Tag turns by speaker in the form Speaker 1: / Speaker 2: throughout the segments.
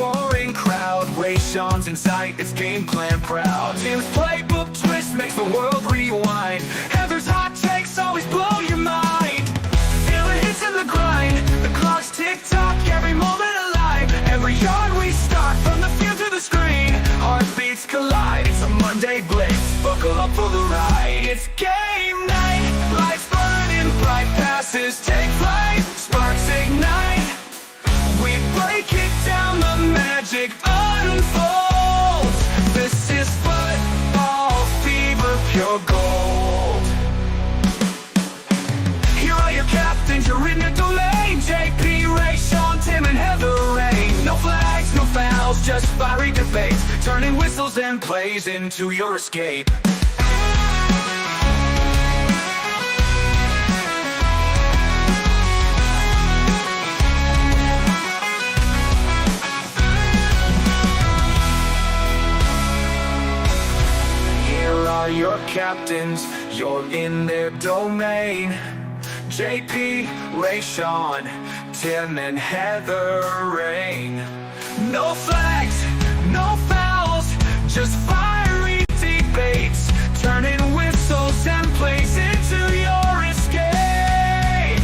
Speaker 1: roaring crowd. Sean's in sight, it's game plan proud. Tim's playbook twist makes the world rewind. Heather's hot takes always blow your mind. Feel the hits in the grind, the clock's tick-tock, every moment alive. Every yard we start, from the field to the screen, heartbeats collide. It's a Monday blitz, buckle up for the ride. It's game night, lights burning, bright passes take flight, sparks ignite. We break it down, the magic unfolds. This is football fever, pure gold. Here are your captains, you're in your domain. JP, Ray, Sean, Tim, and Heather Rain. No flags, no fouls, just fiery debates, turning whistles and plays into your escape. Your captains, you're in their domain. JP, Ray, Sean, Tim, and Heather Rain. No flags, no fouls, just fiery debates, turning whistles and plays into your escape.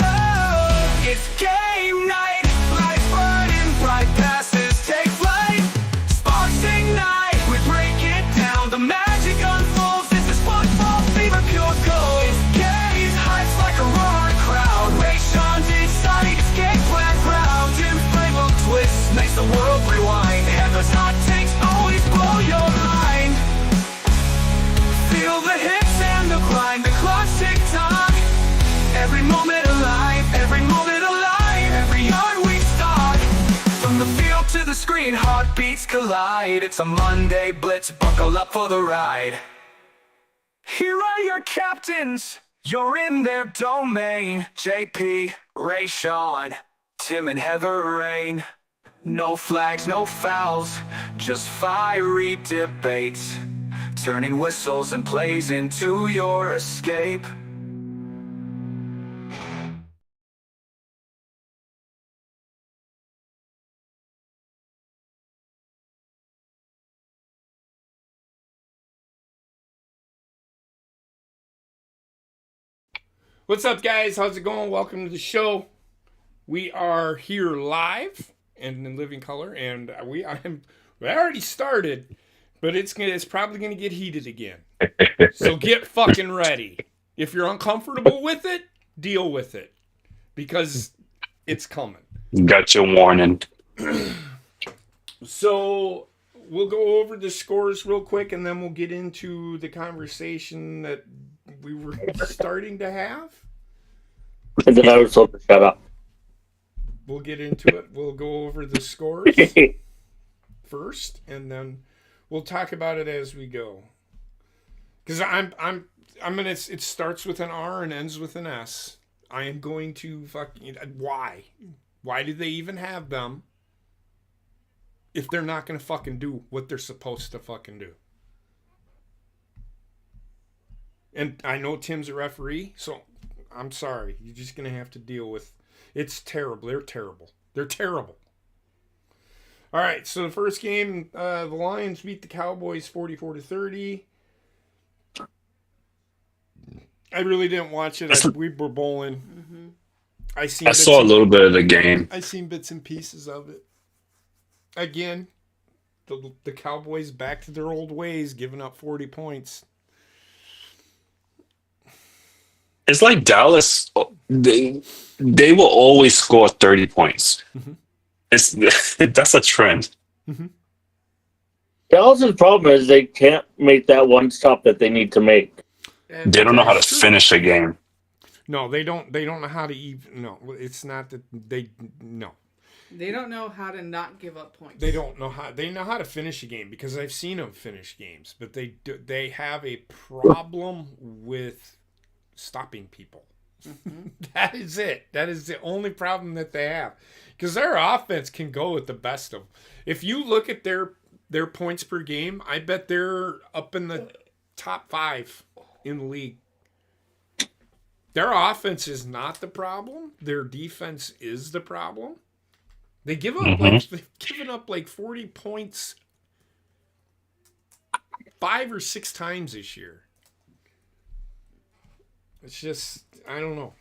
Speaker 1: Oh, it's game night, lights burning, bright passes take flight, sparks ignite, we break it down, the magic unfolds. This is football fever, pure gold. It's gaze, heights like a roaring crowd. Ray, Sean's inside, it's game plan proud. Tim's playbook twist makes the world rewind. Heather's hot takes always blow your mind. Feel the hits and the grind, the clock's tick-tock, every moment alive, every moment alive. Every yard we start, from the field to the screen, heartbeats collide. It's a Monday blitz, buckle up for the ride. Here are your captains, you're in their domain. JP, Ray, Sean, Tim, and Heather Rain. No flags, no fouls, just fiery debates, turning whistles and plays into your escape.
Speaker 2: What's up, guys? How's it going? Welcome to the show. We are here live and in living color, and we already started, but it's probably gonna get heated again. So get fucking ready. If you're uncomfortable with it, deal with it, because it's coming.
Speaker 3: Got your warning.
Speaker 2: So we'll go over the scores real quick, and then we'll get into the conversation that we were starting to have.
Speaker 4: And then I was told to shut up.
Speaker 2: We'll get into it. We'll go over the scores first, and then we'll talk about it as we go. Because I'm gonna. It starts with an R and ends with an S. I am going to fucking. Why? Why do they even have them if they're not gonna fucking do what they're supposed to fucking do? And I know Tim's a referee, so I'm sorry. You're just going to have to deal with... It's terrible. They're terrible. They're terrible. All right, so the first game, the Lions beat the Cowboys 44-30. I really didn't watch it. We were bowling. Mm-hmm. I
Speaker 3: saw a little bit of the game.
Speaker 2: I seen bits and pieces of it. Again, the Cowboys back to their old ways, giving up 40 points.
Speaker 3: It's like Dallas. They will always score 30 points. Mm-hmm. That's a trend.
Speaker 4: Mm-hmm. Dallas's problem is they can't make that one stop that they need to make.
Speaker 3: And they don't know how to finish a game.
Speaker 2: No, they don't. They don't know how to even. No, it's not that they. No.
Speaker 5: They don't know how to not give up points.
Speaker 2: They don't know how. They know how to finish a game because I've seen them finish games, but they have a problem with stopping people. Mm-hmm. That is it. That is the only problem that they have, because their offense can go with the best of them. If you look at their points per game, I bet they're up in the top 5 in the league. Their offense is not the problem. Their defense is the problem. They give up they've given up like 40 points 5 or 6 times this year. It's just, I don't know.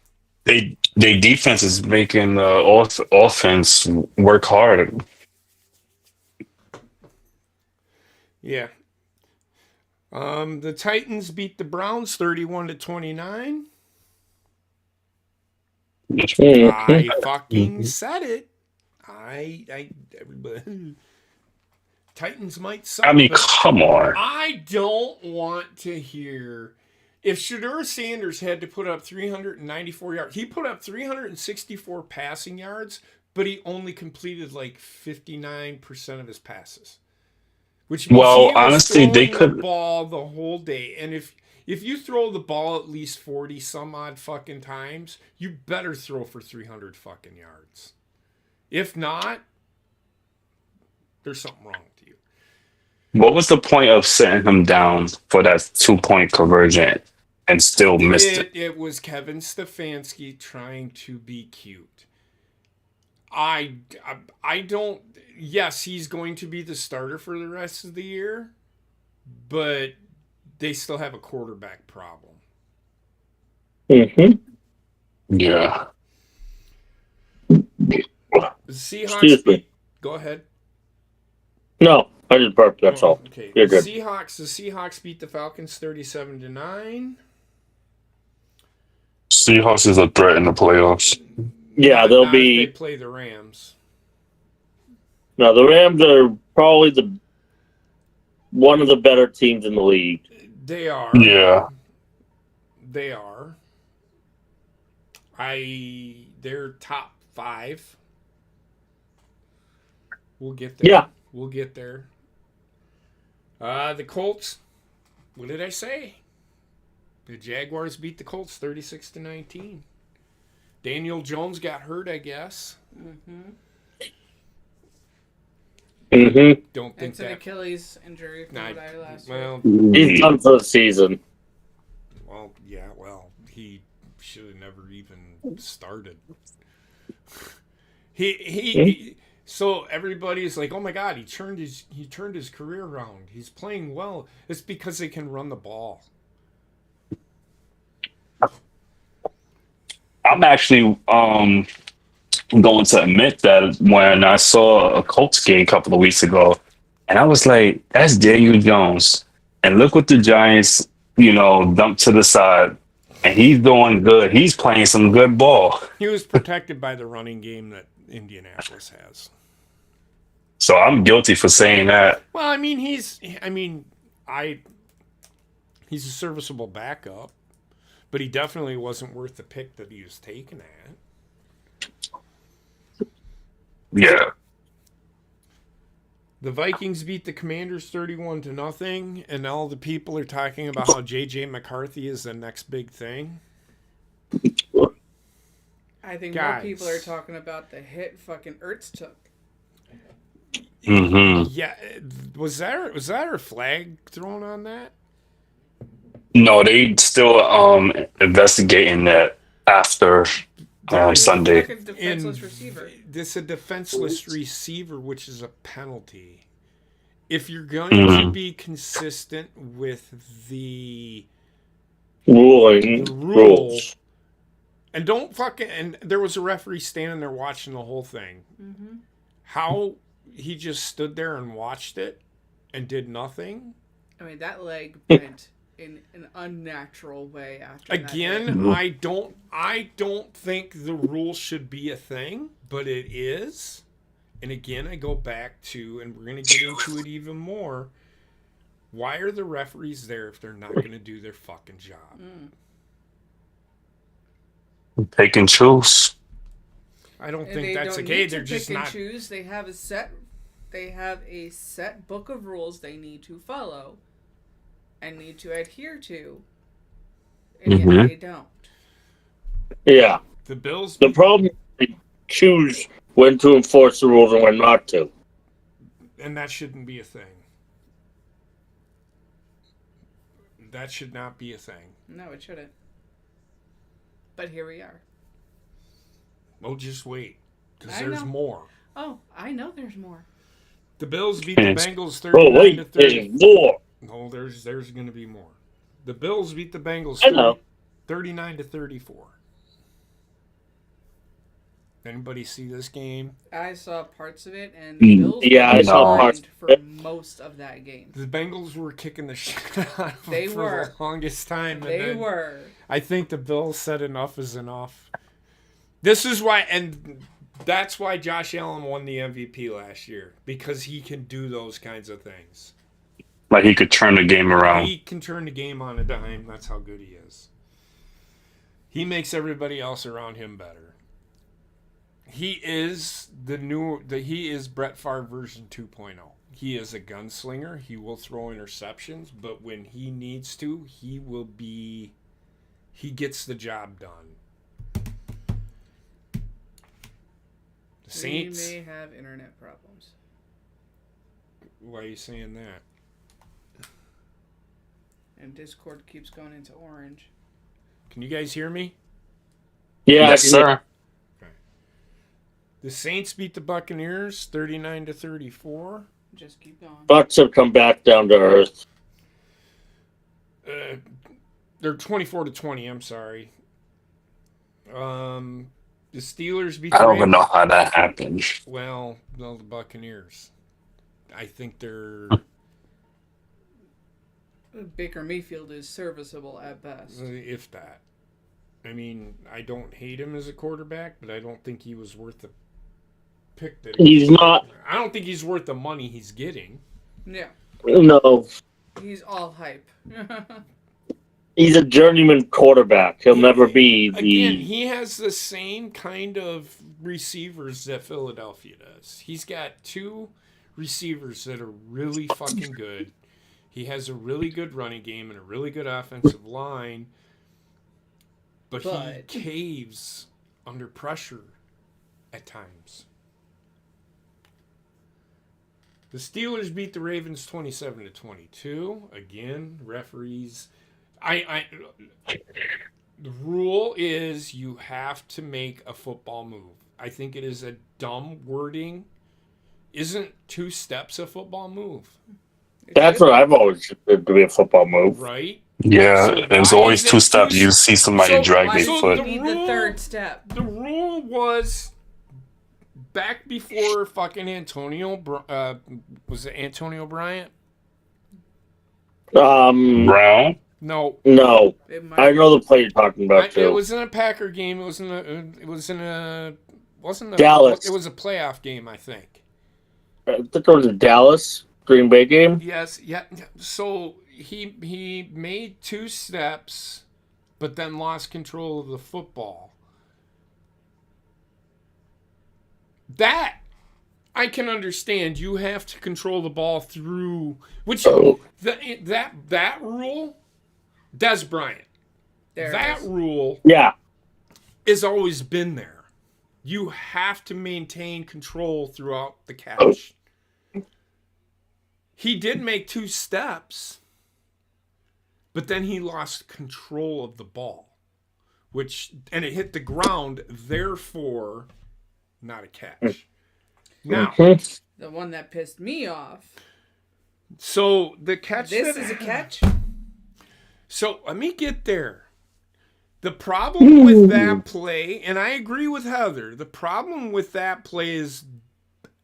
Speaker 3: They defense is making the offense work hard.
Speaker 2: Yeah. The Titans beat the Browns 31-29. I fucking said it. Everybody. Titans might suck.
Speaker 3: I mean,
Speaker 2: but
Speaker 3: come on.
Speaker 2: I don't want to hear. If Shedeur Sanders had to put up 394 yards, he put up 364 passing yards, but he only completed like 59% of his passes. Which means he was
Speaker 3: honestly, they
Speaker 2: throwing
Speaker 3: could
Speaker 2: the ball the whole day. And if you throw the ball at least 40 some odd fucking times, you better throw for 300 fucking yards. If not, there's something wrong with you.
Speaker 3: What was the point of setting him down for that 2-point conversion and still missed it?
Speaker 2: It was Kevin Stefanski trying to be cute. I don't. Yes, he's going to be the starter for the rest of the year, but they still have a quarterback problem.
Speaker 3: Yeah.
Speaker 2: The Seahawks. Go ahead.
Speaker 4: No, I just burped. That's all.
Speaker 2: Okay.
Speaker 4: You're good.
Speaker 2: The Seahawks beat the Falcons 37-9.
Speaker 3: Seahawks is a threat in the playoffs.
Speaker 4: Yeah,
Speaker 2: But not if they play the Rams.
Speaker 4: No, the Rams are probably one of the better teams in the league.
Speaker 2: They are.
Speaker 3: Yeah.
Speaker 2: They are. They're top 5. We'll get there.
Speaker 4: Yeah.
Speaker 2: We'll get there. The Colts. What did I say? The Jaguars beat the Colts 36-19. Daniel Jones got hurt, I guess. Don't think
Speaker 5: it's an Achilles injury from what I last
Speaker 2: well,
Speaker 4: He's done for the season.
Speaker 2: Well, yeah, he should have never even started. So everybody's like, "Oh my God, he turned his career around. He's playing well." It's because they can run the ball.
Speaker 3: I'm actually going to admit that when I saw a Colts game a couple of weeks ago, and I was like, that's Daniel Jones. And look what the Giants, dumped to the side. And he's doing good. He's playing some good ball.
Speaker 2: He was protected by the running game that Indianapolis has.
Speaker 3: So I'm guilty for saying that.
Speaker 2: Well, he's a serviceable backup, but he definitely wasn't worth the pick that he was taken at.
Speaker 3: Yeah.
Speaker 2: The Vikings beat the Commanders 31-0, and all the people are talking about how J.J. McCarthy is the next big thing.
Speaker 5: I think more people are talking about the hit fucking Ertz took.
Speaker 2: Yeah, was there a flag thrown on that?
Speaker 3: No, they still investigating that after Sunday.
Speaker 5: Like a defenseless receiver.
Speaker 2: This is a defenseless receiver, which is a penalty. If you're going to be consistent with the
Speaker 4: rules,
Speaker 2: and don't fucking, and there was a referee standing there watching the whole thing. How he just stood there and watched it and did nothing.
Speaker 5: That leg bent in an unnatural way after
Speaker 2: again. I don't think the rule should be a thing, but it is. And again, I go back to, and we're going to get into it even more. Why are the referees there if they're not going to do their fucking job?
Speaker 3: Pick and choose.
Speaker 2: I don't think that's the case. They're just not.
Speaker 5: Choose. They have a set book of rules they need to follow and need to adhere to, and yet they don't.
Speaker 4: Yeah.
Speaker 2: The Bills.
Speaker 4: The problem is they choose when to enforce the rules and when not to.
Speaker 2: And that shouldn't be a thing. That should not be a thing.
Speaker 5: No, it shouldn't. But here we are.
Speaker 2: Oh, just wait. Because there's more.
Speaker 5: Oh, I know there's more.
Speaker 2: The Bills beat the Bengals
Speaker 4: Oh
Speaker 2: 39 to
Speaker 4: wait,
Speaker 2: 30.
Speaker 4: there's more.
Speaker 2: No, there's going to be more. The Bills beat the Bengals
Speaker 4: I know.
Speaker 2: 39 to 34. Anybody see this game?
Speaker 5: I saw parts of it, and the Bills
Speaker 4: Yeah,
Speaker 5: were
Speaker 3: I saw
Speaker 4: parts.
Speaker 5: for most of that game.
Speaker 2: The Bengals were kicking the shit out of them
Speaker 5: They
Speaker 2: for
Speaker 5: were.
Speaker 2: the longest time.
Speaker 5: They were.
Speaker 2: I think the Bills said enough is enough. This is why, and that's why Josh Allen won the MVP last year, because he can do those kinds of things.
Speaker 3: Like he could turn the game around.
Speaker 2: He can turn the game on a dime. That's how good he is. He makes everybody else around him better. He is he is Brett Favre version 2.0. He is a gunslinger. He will throw interceptions, but when he needs to, he gets the job done. The Saints.
Speaker 5: We may have internet problems.
Speaker 2: Why are you saying that?
Speaker 5: And Discord keeps going into orange.
Speaker 2: Can you guys hear me?
Speaker 4: Yeah,
Speaker 3: Yes, sir.
Speaker 2: The Saints beat the Buccaneers 39 to 34.
Speaker 5: Just keep going.
Speaker 4: Bucks have come back down to earth.
Speaker 2: They're 24 to 20. I'm sorry. The Steelers beat.
Speaker 3: I don't even know how that happened.
Speaker 2: Well, no, the Buccaneers. I think they're.
Speaker 5: Baker Mayfield is serviceable at best.
Speaker 2: If that. I mean, I don't hate him as a quarterback, but I don't think he was worth the pick that
Speaker 4: He's not.
Speaker 2: I don't think he's worth the money he's getting.
Speaker 5: Yeah.
Speaker 4: No,
Speaker 5: He's all hype.
Speaker 4: he's a journeyman quarterback. He'll never be the.
Speaker 2: Again, he has the same kind of receivers that Philadelphia does. He's got two receivers that are really fucking good. He has a really good running game and a really good offensive line. But he caves under pressure at times. The Steelers beat the Ravens 27 to 22. Again, referees. The rule is you have to make a football move. I think it is a dumb wording. Isn't 2 steps a football move?
Speaker 4: That's what I've always considered to be a football move.
Speaker 2: Right?
Speaker 3: Yeah,
Speaker 2: So
Speaker 3: there's
Speaker 2: why
Speaker 3: always
Speaker 2: is it
Speaker 3: 2 steps.
Speaker 2: two-
Speaker 3: You see somebody drag their
Speaker 5: so
Speaker 3: foot.
Speaker 5: you need the third step.
Speaker 2: The rule was back before fucking was it Antonio Bryant?
Speaker 3: Brown?
Speaker 2: No.
Speaker 4: No. I know the play you're talking about
Speaker 2: It
Speaker 4: too.
Speaker 2: was in a Packer game. It was in a
Speaker 4: Dallas.
Speaker 2: It was a playoff game, I think.
Speaker 4: I think it was a Dallas Green Bay game.
Speaker 2: Yes, yeah. So he made 2 steps, but then lost control of the football. That I can understand. You have to control the ball through which that rule. Des Bryant. That rule
Speaker 4: Yeah.
Speaker 2: has always been there. You have to maintain control throughout the catch. He did make 2 steps, but then he lost control of the ball, and it hit the ground, therefore not a catch. Now,
Speaker 5: The one that pissed me off.
Speaker 2: so the catch.
Speaker 5: This is a catch?
Speaker 2: So let me get there. The problem with that play, and I agree with Heather, the problem with that play is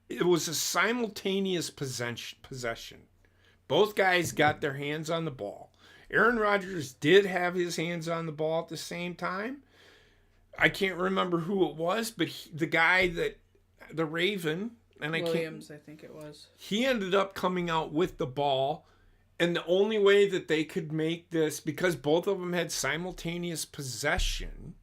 Speaker 2: it was a simultaneous possession. Both guys got their hands on the ball. Aaron Rodgers did have his hands on the ball at the same time. I can't remember who it was, but the guy the Raven, and
Speaker 5: Williams, I think it was.
Speaker 2: He ended up coming out with the ball. And the only way that they could make this, because both of them had simultaneous possession.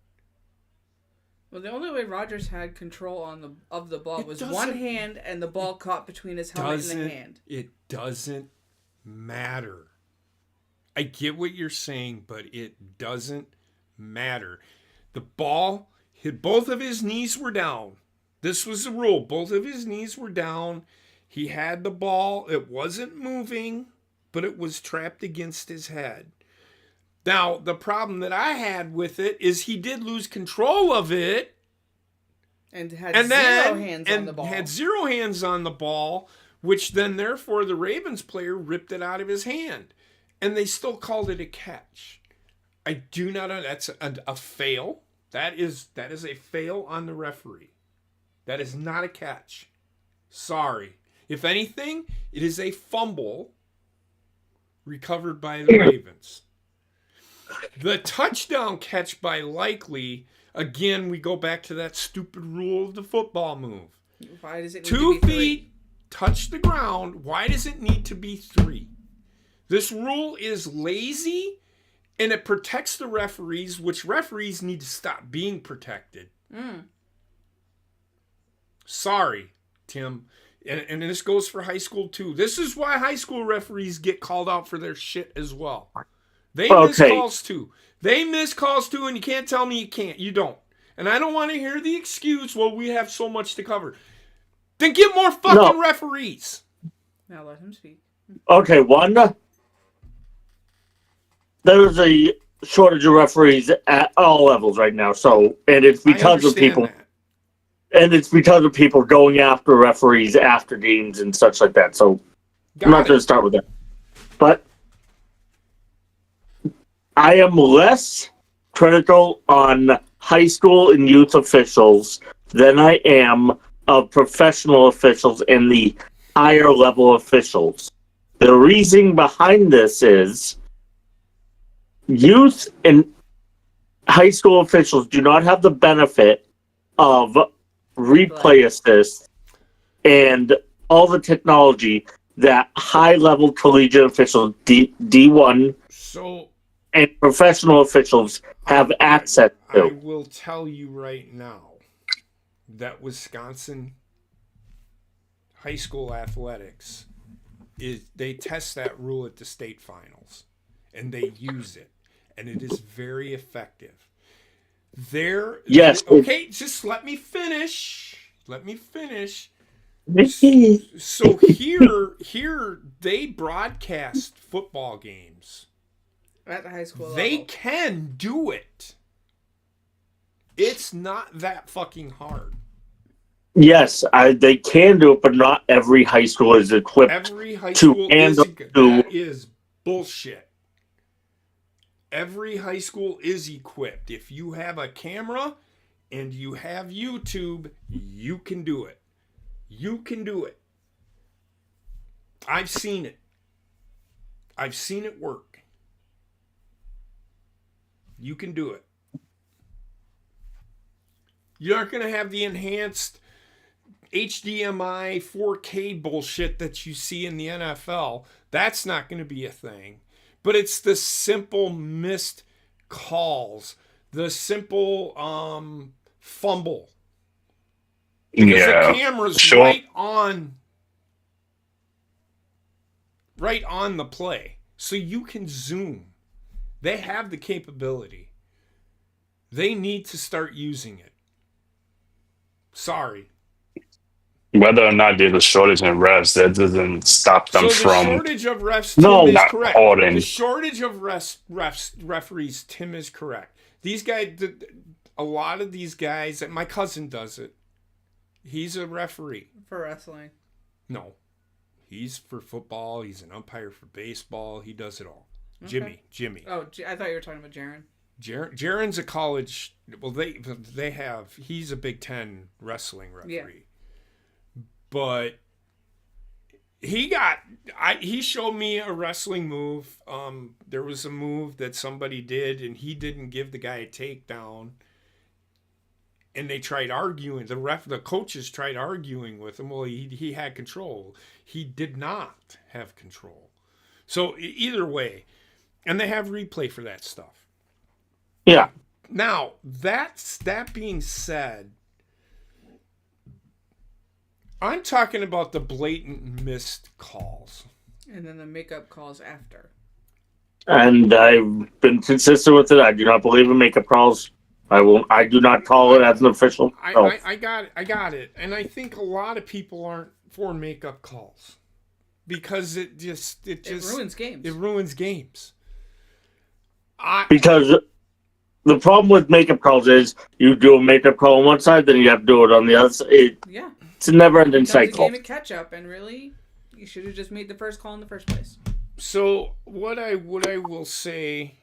Speaker 5: Well, the only way Rodgers had control of the ball was one hand, and the ball caught between his helmet and the hand.
Speaker 2: It doesn't matter. I get what you're saying, but it doesn't matter. The ball hit, both of his knees were down. This was the rule. Both of his knees were down. He had the ball. It wasn't moving, but it was trapped against his head. Now, the problem that I had with it is he did lose control of it,
Speaker 5: And had zero hands on the ball.
Speaker 2: Had 0 hands on the ball, which then therefore the Ravens player ripped it out of his hand. And they still called it a catch. I do not know. That's a fail. That is a fail on the referee. That is not a catch. Sorry. If anything, it is a fumble recovered by the Ravens. The touchdown catch by Likely, again, we go back to that stupid rule of the football move.
Speaker 5: Why does it need
Speaker 2: 2
Speaker 5: to be
Speaker 2: feet touch the ground. Why does it need to be 3? This rule is lazy, and it protects the referees, which referees need to stop being protected. Sorry, Tim. And this goes for high school, too. This is why high school referees get called out for their shit as well. They miss calls, too. They miss calls, too, and you can't tell me you can't. You don't. And I don't want to hear the excuse, well, we have so much to cover. Then get more fucking referees.
Speaker 5: Now let him speak.
Speaker 4: Okay, one, there's a shortage of referees at all levels right now. So, and it's because of people.
Speaker 2: That.
Speaker 4: And it's because of people going after referees after games and such like that. So I'm not going to start with that. But I am less critical on high school and youth officials than I am of professional officials and the higher level officials. The reason behind this is youth and high school officials do not have the benefit of replay assist and all the technology that high-level collegiate officials, D1 and professional officials have access to.
Speaker 2: I will tell you right now that Wisconsin high school athletics they test that rule at the state finals, and they use it, and it is very effective.
Speaker 4: Yes.
Speaker 2: Okay, just let me finish. So here they broadcast football games
Speaker 5: at the high school level.
Speaker 2: They can do it. It's not that fucking hard.
Speaker 4: Yes, they can do it, but not every high school is equipped
Speaker 2: Every high school that is bullshit. Every high school is equipped. If you have a camera and you have YouTube, you can do it. You can do it. I've seen it. I've seen it work. You can do it. You aren't going to have the enhanced HDMI 4K bullshit that you see in the NFL. That's not going to be a thing. But it's the simple missed calls, the simple fumble. Because the camera's right on the play. So you can zoom. They have the capability. They need to start using it. Sorry.
Speaker 3: Whether or not there's a shortage in refs, that doesn't stop them from.
Speaker 2: So the shortage of refs, Tim, is correct.
Speaker 3: Holding.
Speaker 2: The shortage of referees, Tim, is correct. These guys, a lot of these guys, my cousin does it. He's a referee.
Speaker 5: For wrestling?
Speaker 2: No. He's for football. He's an umpire for baseball. He does it all. Okay. Jimmy.
Speaker 5: Oh, I thought you were talking about Jaron.
Speaker 2: Jaron's a college. Well, they have. He's a Big Ten wrestling referee. Yeah. But he showed me a wrestling move. There was a move that somebody did, and he didn't give the guy a takedown. And they tried arguing. The coaches tried arguing with him. Well, he had control. He did not have control. So either way, and they have replay for that stuff.
Speaker 4: Yeah.
Speaker 2: Now that being said, I'm talking about the blatant missed calls.
Speaker 5: And then the makeup calls after.
Speaker 4: And I've been consistent with it. I do not believe in makeup calls. I do not call it as an official.
Speaker 2: I got it. And I think a lot of people aren't for makeup calls. Because it just
Speaker 5: ruins games.
Speaker 2: It ruins games.
Speaker 4: Because the problem with makeup calls is you do a makeup call on one side, then you have to do it on the other side. It's a never-ending cycle.
Speaker 5: It's a game of catch-up, and really, you should have just made the first call in the first place.
Speaker 2: So what I will say,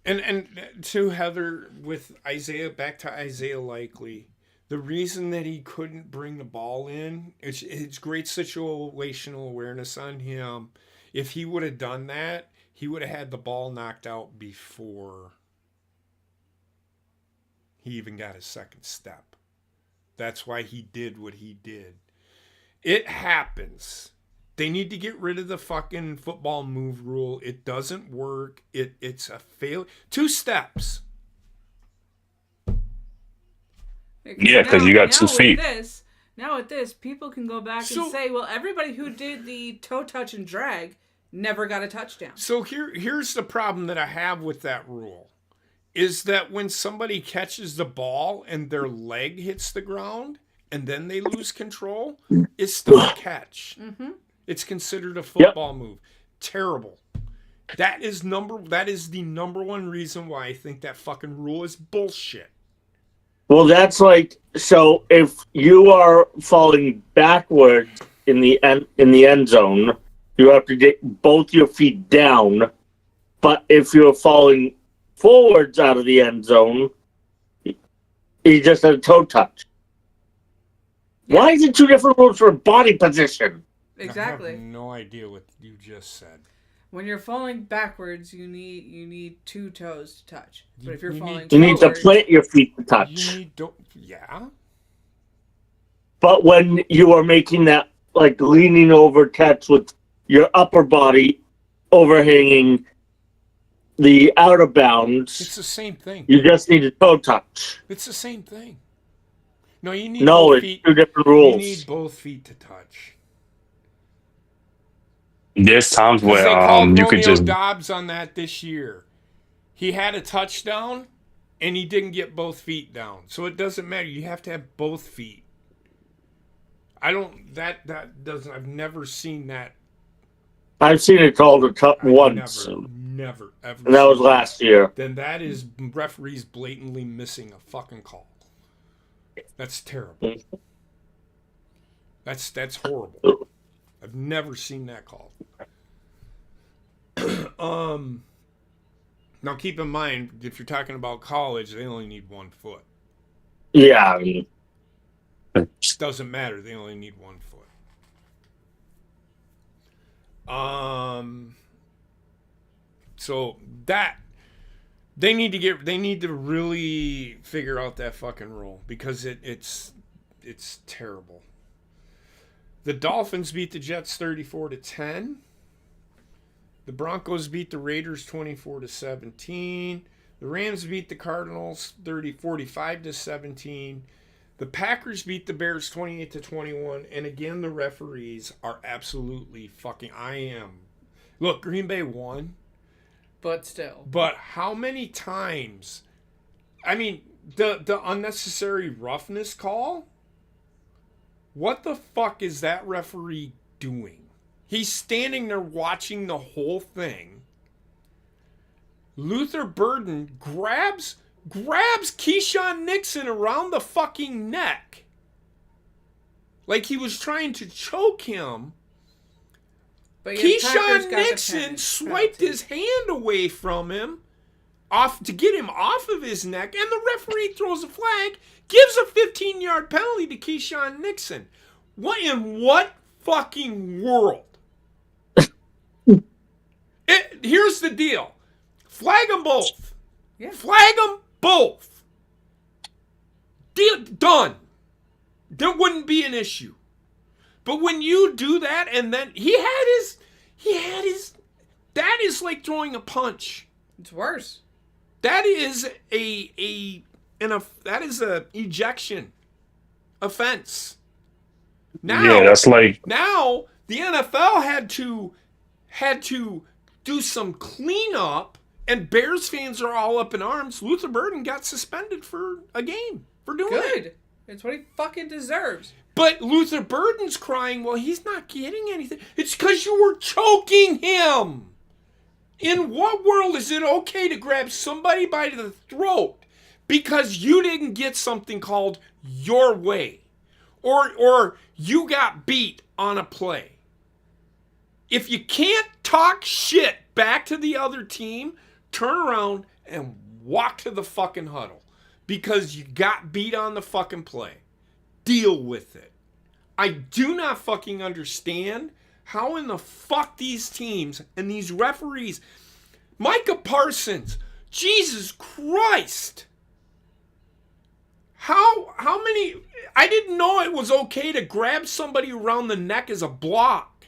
Speaker 2: and to Heather with Isaiah, back to Isaiah Likely, the reason that he couldn't bring the ball in, it's great situational awareness on him. If he would have done that, he would have had the ball knocked out before he even got his second step. That's why he did what he did. It happens. They need to get rid of the fucking football move rule. It doesn't work. It's a fail. 2 steps.
Speaker 3: Yeah, because you got 2 feet.
Speaker 5: Now with this, people can go back and say, well, everybody who did the toe touch and drag never got a touchdown.
Speaker 2: So here's the problem that I have with that rule. Is that when somebody catches the ball and their leg hits the ground and then they lose control, it's still a catch. Mm-hmm. It's considered a football move. Terrible. That is the number one reason why I think that fucking rule is bullshit.
Speaker 4: Well, that's like, so if you are falling backwards in the end zone, you have to get both your feet down. But if you're falling forwards out of the end zone, you just had a toe touch. Why is it 2 different rules for body position?
Speaker 5: Exactly.
Speaker 2: I have no idea what you just said.
Speaker 5: When you're falling backwards, you need 2 toes to touch. But if you're falling
Speaker 4: you need to plant your feet to touch.
Speaker 2: Yeah.
Speaker 4: But when you are making that like leaning over catch with your upper body overhanging the out of bounds,
Speaker 2: it's the same thing.
Speaker 4: You just need a toe touch.
Speaker 2: It's the same thing. No, you need
Speaker 4: both feet. 2 different rules.
Speaker 2: You need both feet to touch.
Speaker 3: There's times where
Speaker 2: they called
Speaker 3: you could just
Speaker 2: Dobbs on that this year. He had a touchdown and he didn't get both feet down. So it doesn't matter. You have to have both feet. That doesn't, I've never seen that.
Speaker 4: I've seen it called once.
Speaker 2: Never, ever.
Speaker 4: And that was last year.
Speaker 2: Then that is referees blatantly missing a fucking call. That's terrible. That's horrible. I've never seen that call. Now keep in mind, if you're talking about college, they only need 1 foot.
Speaker 4: Yeah.
Speaker 2: It doesn't matter. They only need 1 foot. So that they need to really figure out that fucking rule because it's terrible. The Dolphins beat the Jets 34-10. The Broncos beat the Raiders 24-17. The Rams beat the Cardinals 45-17. The Packers beat the Bears 28-21. And again, the referees are absolutely fucking. Look, Green Bay won.
Speaker 5: But still.
Speaker 2: But how many times? I mean, the unnecessary roughness call. What the fuck is that referee doing? He's standing there watching the whole thing. Luther Burden grabs Keyshawn Nixon around the fucking neck. Like he was trying to choke him. But Keyshawn Nixon swiped his hand away from him to get him off of his neck, and the referee throws a flag, gives a 15-yard penalty to Keyshawn Nixon. What in what fucking world? Here's the deal. Flag them both. Yeah. Flag them both. Deal done. There wouldn't be an issue. But when you do that, and then he had his. That is like throwing a punch.
Speaker 5: It's worse.
Speaker 2: That is that is a ejection offense. Now,
Speaker 3: yeah, that's like
Speaker 2: now the NFL had to do some cleanup, and Bears fans are all up in arms. Luther Burden got suspended for a game for doing it.
Speaker 5: Good. It's what he fucking deserves.
Speaker 2: But Luther Burden's crying, well, he's not getting anything. It's because you were choking him. In what world is it okay to grab somebody by the throat because you didn't get something called your way, or you got beat on a play? If you can't talk shit back to the other team, turn around and walk to the fucking huddle because you got beat on the fucking play. Deal with it. I do not fucking understand how in the fuck these teams and these referees, Micah Parsons, Jesus Christ. How many, I didn't know it was okay to grab somebody around the neck as a block.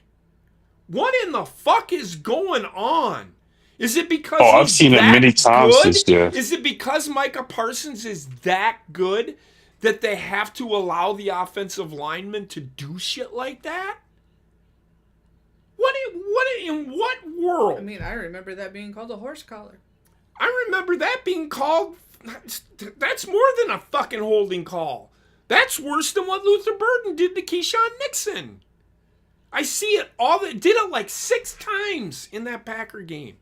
Speaker 2: What in the fuck is going on? Is it because
Speaker 3: I've seen it many times this year.
Speaker 2: Is it because Micah Parsons is that good that they have to allow the offensive lineman to do shit like that? What in what world?
Speaker 5: I mean, I remember that being called a horse collar.
Speaker 2: I remember that being called. That's more than a fucking holding call. That's worse than what Luther Burden did to Keyshawn Nixon. I see it all. Did it like 6 times in that Packer game.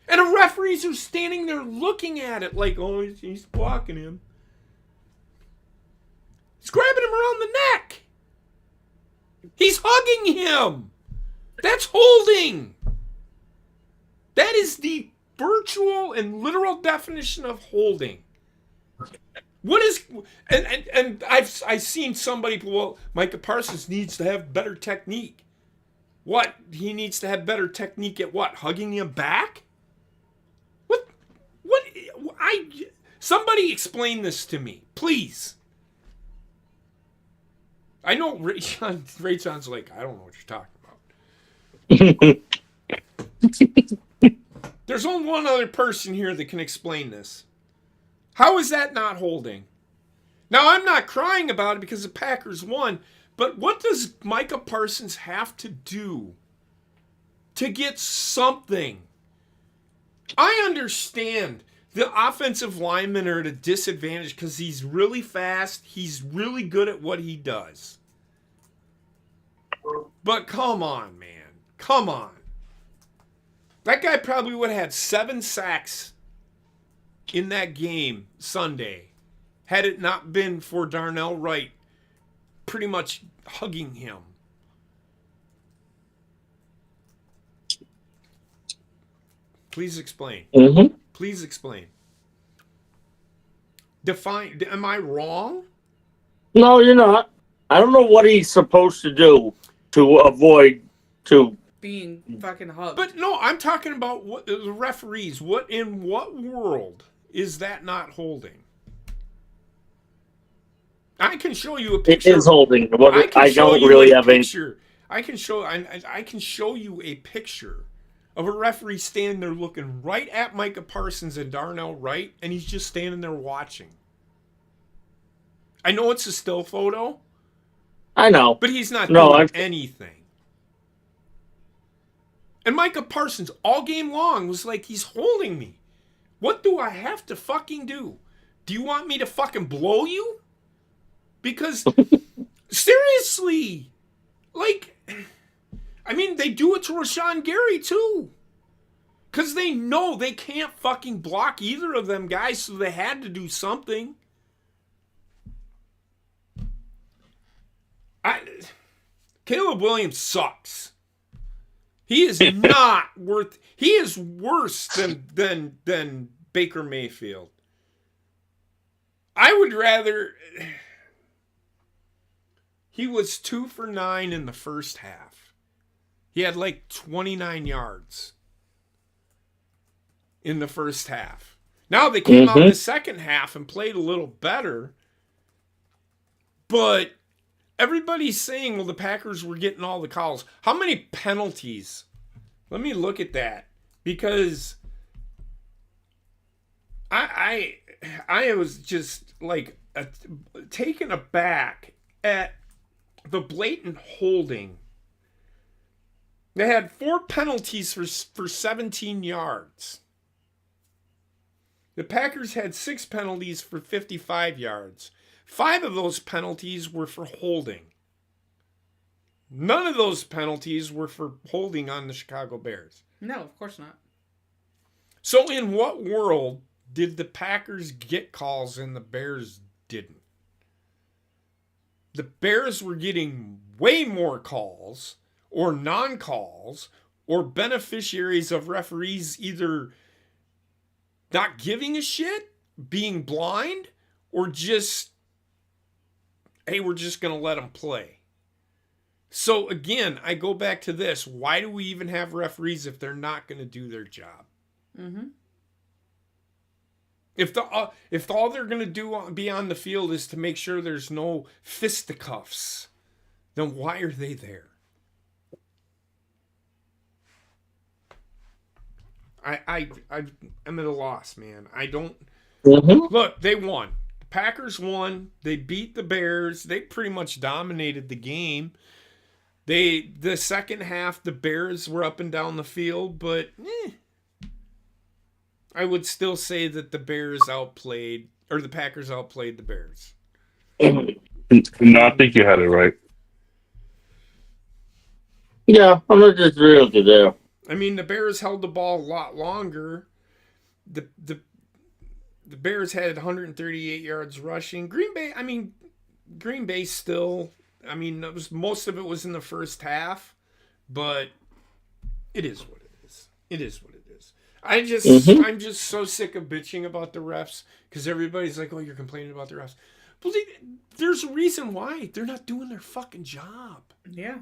Speaker 2: And the referees are standing there looking at it like, oh, he's blocking him. He's grabbing him around the neck. He's hugging him. That's holding. That is the virtual and literal definition of holding. What is, and I've seen somebody, well, Micah Parsons needs to have better technique. What? He needs to have better technique at what? Hugging him back? Somebody explain this to me, please. I know Rayjon's like, I don't know what you're talking about. There's only one other person here that can explain this. How is that not holding? Now, I'm not crying about it because the Packers won, but what does Micah Parsons have to do to get something? I understand the offensive linemen are at a disadvantage because he's really fast. He's really good at what he does. But come on, man. Come on. That guy probably would have had 7 sacks in that game Sunday had it not been for Darnell Wright pretty much hugging him. Please explain.
Speaker 4: Mm-hmm.
Speaker 2: Please explain. Define. Am I wrong?
Speaker 4: No, you're not. I don't know what he's supposed to do to avoid
Speaker 5: being fucking hugged.
Speaker 2: But no, I'm talking about what the referees. What in what world is that not holding? I can show you a picture.
Speaker 4: It is holding. I don't really have any.
Speaker 2: I can show you a picture of a referee standing there looking right at Micah Parsons and Darnell Wright, and he's just standing there watching. I know it's a still photo.
Speaker 4: I know.
Speaker 2: But he's not doing anything. And Micah Parsons, all game long, was like, he's holding me. What do I have to fucking do? Do you want me to fucking blow you? Because, seriously, like, I mean, they do it to Rashawn Gary, too. Because they know they can't fucking block either of them guys, so they had to do something. Caleb Williams sucks. He is not worth. He is worse than Baker Mayfield. I would rather. He was 2 for 9 in the first half. He had like 29 yards in the first half. Now they came out in the second half and played a little better, but everybody's saying, well, the Packers were getting all the calls. How many penalties? Let me look at that, because I was just like taken aback at the blatant holding. They had 4 penalties for 17 yards. The Packers had 6 penalties for 55 yards. 5 of those penalties were for holding. None of those penalties were for holding on the Chicago Bears.
Speaker 5: No, of course not.
Speaker 2: So in what world did the Packers get calls and the Bears didn't? The Bears were getting way more calls or non-calls or beneficiaries of referees either not giving a shit, being blind, or just, hey, we're just going to let them play. So again, I go back to this. Why do we even have referees if they're not going to do their job?
Speaker 5: Mm-hmm.
Speaker 2: If all they're going to do be on the field is to make sure there's no fisticuffs, then why are they there? I'm at a loss, man. I don't look. They won. The Packers won. They beat the Bears. They pretty much dominated the game. The second half, the Bears were up and down the field, but I would still say that the Packers outplayed the Bears.
Speaker 3: No, I think you had it right.
Speaker 4: Yeah, I'm gonna disagree with you there.
Speaker 2: I mean, the Bears held the ball a lot longer. The Bears had 138 yards rushing. Green Bay still. I mean, most of it was in the first half, but it is what it is. It is what it is. I'm just so sick of bitching about the refs because everybody's like, "Oh, you're complaining about the refs." Well, there's a reason why they're not doing their fucking job.
Speaker 5: Yeah.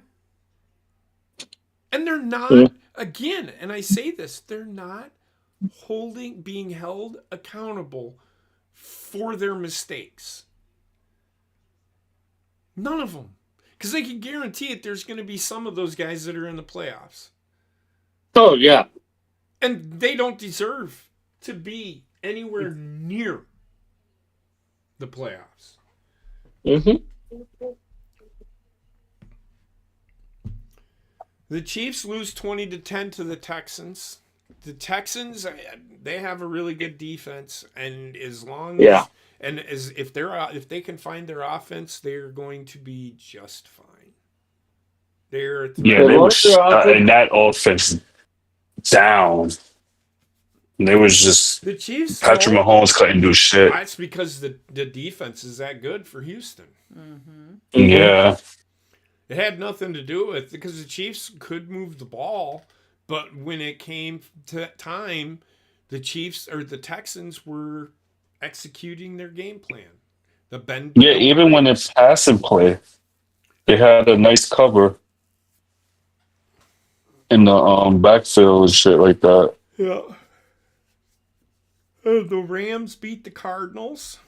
Speaker 2: And they're not, again, and I say this, they're not being held accountable for their mistakes. None of them. Because I can guarantee it, there's going to be some of those guys that are in the playoffs.
Speaker 4: Oh, yeah.
Speaker 2: And they don't deserve to be anywhere near the playoffs.
Speaker 4: Mm-hmm.
Speaker 2: The Chiefs lose 20-10 to the Texans. The Texans, they have a really good defense, and as long as if they can find their offense, they're going to be just fine.
Speaker 3: They were shutting that offense down. They was just
Speaker 2: the Chiefs.
Speaker 3: Patrick Mahomes couldn't do shit.
Speaker 2: That's because the defense is that good for Houston.
Speaker 5: Mm-hmm.
Speaker 3: Yeah.
Speaker 2: It had nothing to do with because the Chiefs could move the ball, but when it came to that time, the Texans were executing their game plan.
Speaker 3: Even when it's passing play, they had a nice cover in the backfield and shit like that.
Speaker 2: Yeah. The Rams beat the Cardinals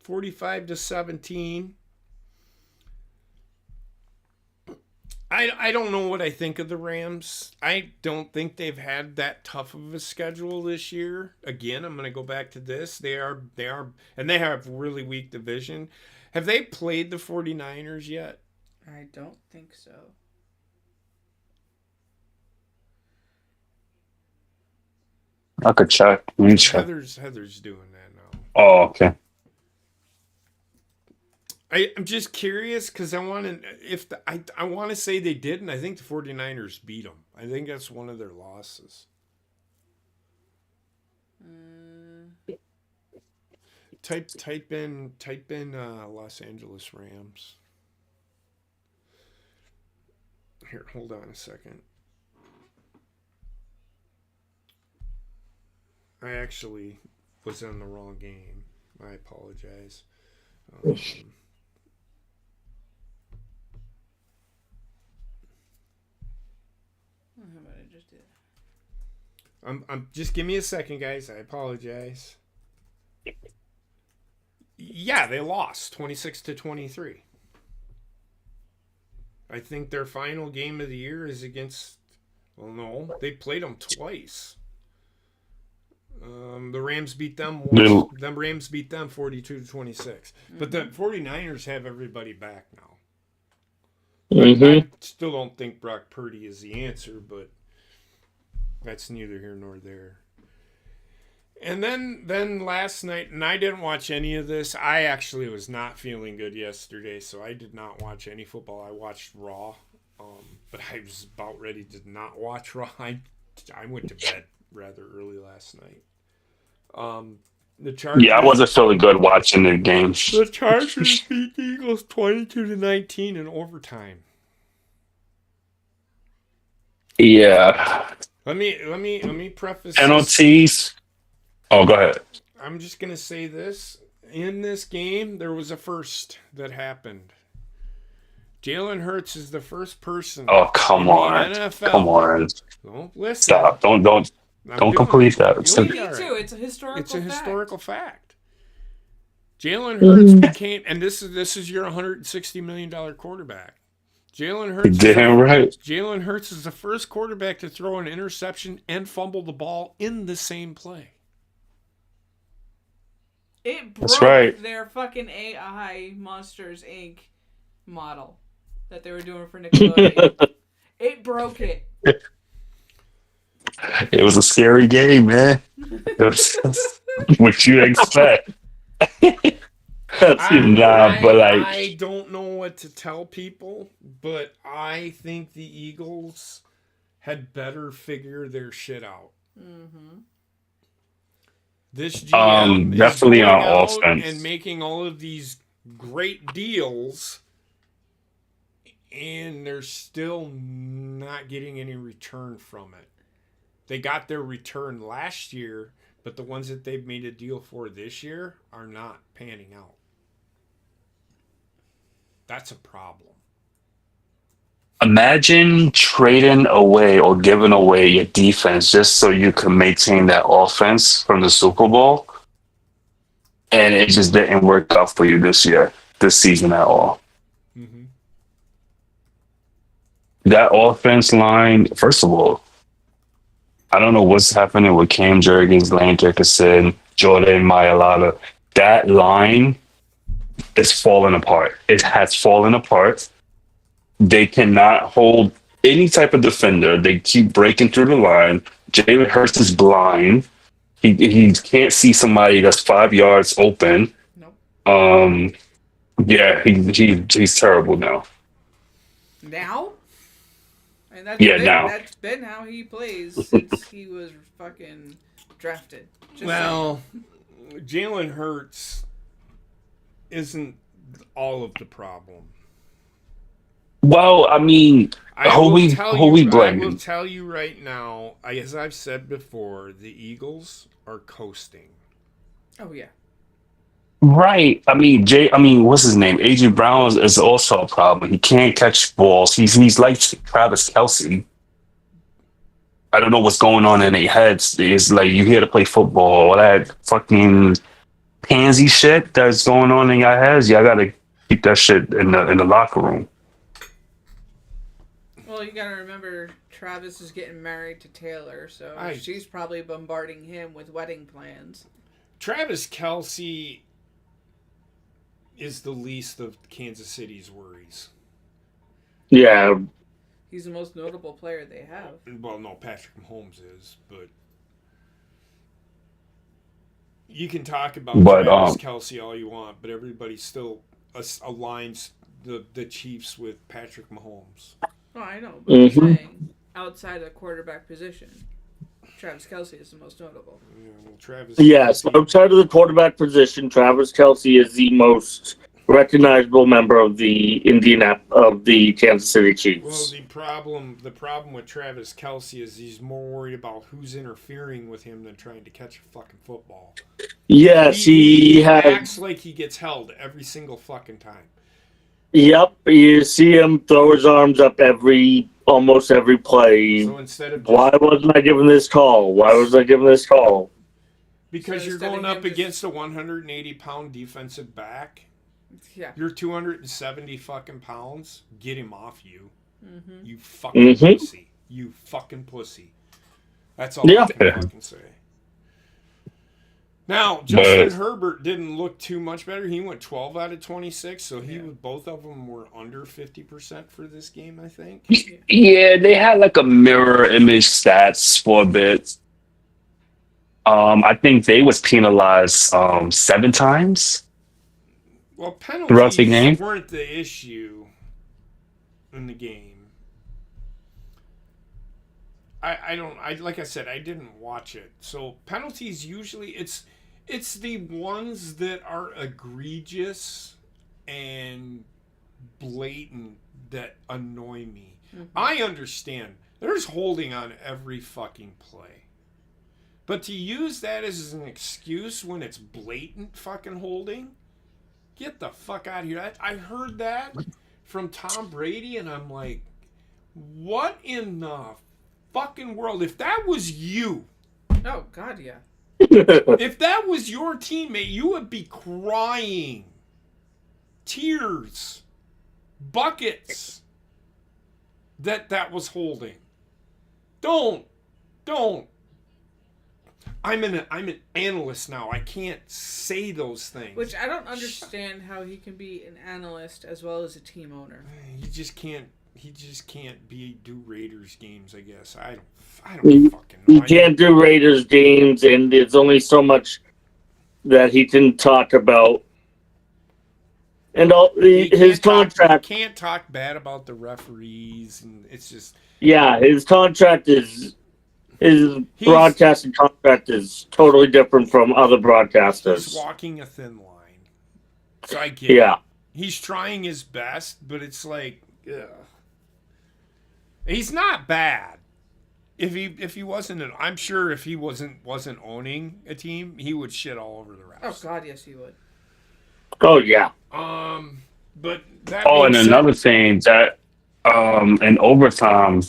Speaker 2: 45-17. I don't know what I think of the Rams. I don't think they've had that tough of a schedule this year. Again, I'm going to go back to this. They are, and they have really weak division. Have they played the 49ers yet?
Speaker 5: I don't think so.
Speaker 3: I could check.
Speaker 2: Heather's doing that now.
Speaker 3: Oh, okay.
Speaker 2: I'm just curious because I want to I want to say they did, and I think the 49ers beat them. I think that's one of their losses. Type in Los Angeles Rams. Here, hold on a second. I actually was in the wrong game. I apologize.
Speaker 5: How about I just did?
Speaker 2: I'm just give me a second, guys. I apologize. Yeah, they lost 26-23. I think their final game of the year is against. Well, no, they played them twice. The Rams beat them once. The Rams beat them 42-26. But the 49ers have everybody back now. I still don't think Brock Purdy is the answer, but that's neither here nor there. And then last night, and I didn't watch any of this. I actually was not feeling good yesterday, so I did not watch any football. I watched Raw, but I was about ready to not watch Raw. I went to bed rather early last night. The Chargers.
Speaker 3: Yeah, I wasn't feeling good watching the game.
Speaker 2: The Chargers beat the Eagles 22-19 in overtime.
Speaker 3: Yeah.
Speaker 2: Let me preface
Speaker 3: Penalties. Oh, go ahead.
Speaker 2: I'm just gonna say this. In this game, there was a first that happened. Jalen Hurts is the first person.
Speaker 3: Oh, come
Speaker 2: in
Speaker 3: on.
Speaker 2: the NFL.
Speaker 3: Come on.
Speaker 2: Don't listen.
Speaker 3: Stop. Don't complete that.
Speaker 5: Me too. It's a historical.
Speaker 2: It's a
Speaker 5: fact.
Speaker 2: historical fact. Jalen Hurts became, and this is your $160 million quarterback. Jalen Hurts.
Speaker 3: Damn right.
Speaker 2: Jalen Hurts is the first quarterback to throw an interception and fumble the ball in the same play.
Speaker 5: It
Speaker 3: That's
Speaker 5: broke
Speaker 3: right.
Speaker 5: their fucking AI Monsters Inc. model that they were doing for Nickelodeon. It broke it.
Speaker 3: It was a scary game, man. It was what you expect.
Speaker 2: I don't know what to tell people, but I think the Eagles had better figure their shit out.
Speaker 5: Mm-hmm.
Speaker 2: This GM
Speaker 3: definitely
Speaker 2: is
Speaker 3: on
Speaker 2: going out
Speaker 3: offense
Speaker 2: and making all of these great deals, and they're still not getting any return from it. They got their return last year, but the ones that they've made a deal for this year are not panning out. That's a problem.
Speaker 3: Imagine trading away or giving away your defense just so you can maintain that offense from the Super Bowl, and it just didn't work out for you this season at all.
Speaker 2: Mm-hmm.
Speaker 3: That offense line, first of all, I don't know what's happening with Cam Jurgens, Lane Dickerson, Jordan Mailata. That line is falling apart. It has fallen apart. They cannot hold any type of defender. They keep breaking through the line. Jalen Hurts is blind. He can't see somebody that's 5 yards open.
Speaker 5: Nope.
Speaker 3: Yeah, he's terrible now.
Speaker 5: Now? And that's been how he plays since he was fucking drafted.
Speaker 2: Jalen Hurts isn't all of the problem.
Speaker 3: Well, I mean, who we blaming?
Speaker 2: I will tell you right now, as I've said before, the Eagles are coasting.
Speaker 5: Oh yeah.
Speaker 3: Right. I mean, what's his name? AJ Brown is also a problem. He can't catch balls. He's like Travis Kelce. I don't know what's going on in their heads. It's like you here to play football, all that fucking pansy shit that's going on in your heads. Y'all gotta keep that shit in the locker room.
Speaker 5: Well, you gotta remember Travis is getting married to Taylor, so she's probably bombarding him with wedding plans.
Speaker 2: Travis Kelce is the least of Kansas City's worries.
Speaker 4: Yeah.
Speaker 5: He's the most notable player they have.
Speaker 2: Well, no, Patrick Mahomes is, but you can talk about Travis Kelce all you want, but everybody still aligns the Chiefs with Patrick Mahomes.
Speaker 5: Oh, I know, but I'm saying outside of the quarterback position, Travis Kelce is the most notable.
Speaker 4: Yes, outside of the quarterback position, Travis Kelce is the most recognizable member of the Kansas City Chiefs.
Speaker 2: Well, the problem with Travis Kelce is he's more worried about who's interfering with him than trying to catch a fucking football.
Speaker 4: Yes, he
Speaker 2: acts like he gets held every single fucking time.
Speaker 4: Yep, you see him throw his arms up almost every play.
Speaker 2: So instead of
Speaker 4: why wasn't I given this call? Why was I given this call?
Speaker 2: Because you're going up against a 180-pound defensive back.
Speaker 5: Yeah.
Speaker 2: You're 270 fucking pounds. Get him off you. Mm-hmm. You fucking pussy. You fucking pussy. That's all I can fucking say. Now, Justin Herbert didn't look too much better. He went 12 out of 26, so both of them were under 50% for this game, I think.
Speaker 3: Yeah, they had like a mirror image stats for a bit. I think they was penalized 7 times.
Speaker 2: Well,
Speaker 3: throughout the game
Speaker 2: weren't the issue in the game. I don't. Like I said, I didn't watch it. So penalties usually it's the ones that are egregious and blatant that annoy me. Mm-hmm. I understand. There's holding on every fucking play. But to use that as an excuse when it's blatant fucking holding, get the fuck out of here. I heard that from Tom Brady, and I'm like, what in the fucking world? If that was you.
Speaker 5: Oh, God, yeah.
Speaker 2: If that was your teammate, you would be crying. Tears. Buckets. That was holding. Don't. I'm an analyst now. I can't say those things.
Speaker 5: Which I don't understand how he can be an analyst as well as a team owner.
Speaker 2: He just can't do Raiders games, I guess. I don't fucking know.
Speaker 4: He can't do Raiders games, and there's only so much that he can talk about. And his contract.
Speaker 2: He can't talk bad about the referees, and it's just.
Speaker 4: Yeah, his contract is. His broadcasting contract is totally different from other broadcasters.
Speaker 2: He's walking a thin line. So I get it. He's trying his best, but it's like, ugh. He's not bad. If he wasn't, I'm sure if he wasn't owning a team, he would shit all over the refs.
Speaker 5: Oh God, yes he would.
Speaker 4: Oh yeah.
Speaker 2: But that.
Speaker 3: Oh, and another thing that, in overtime,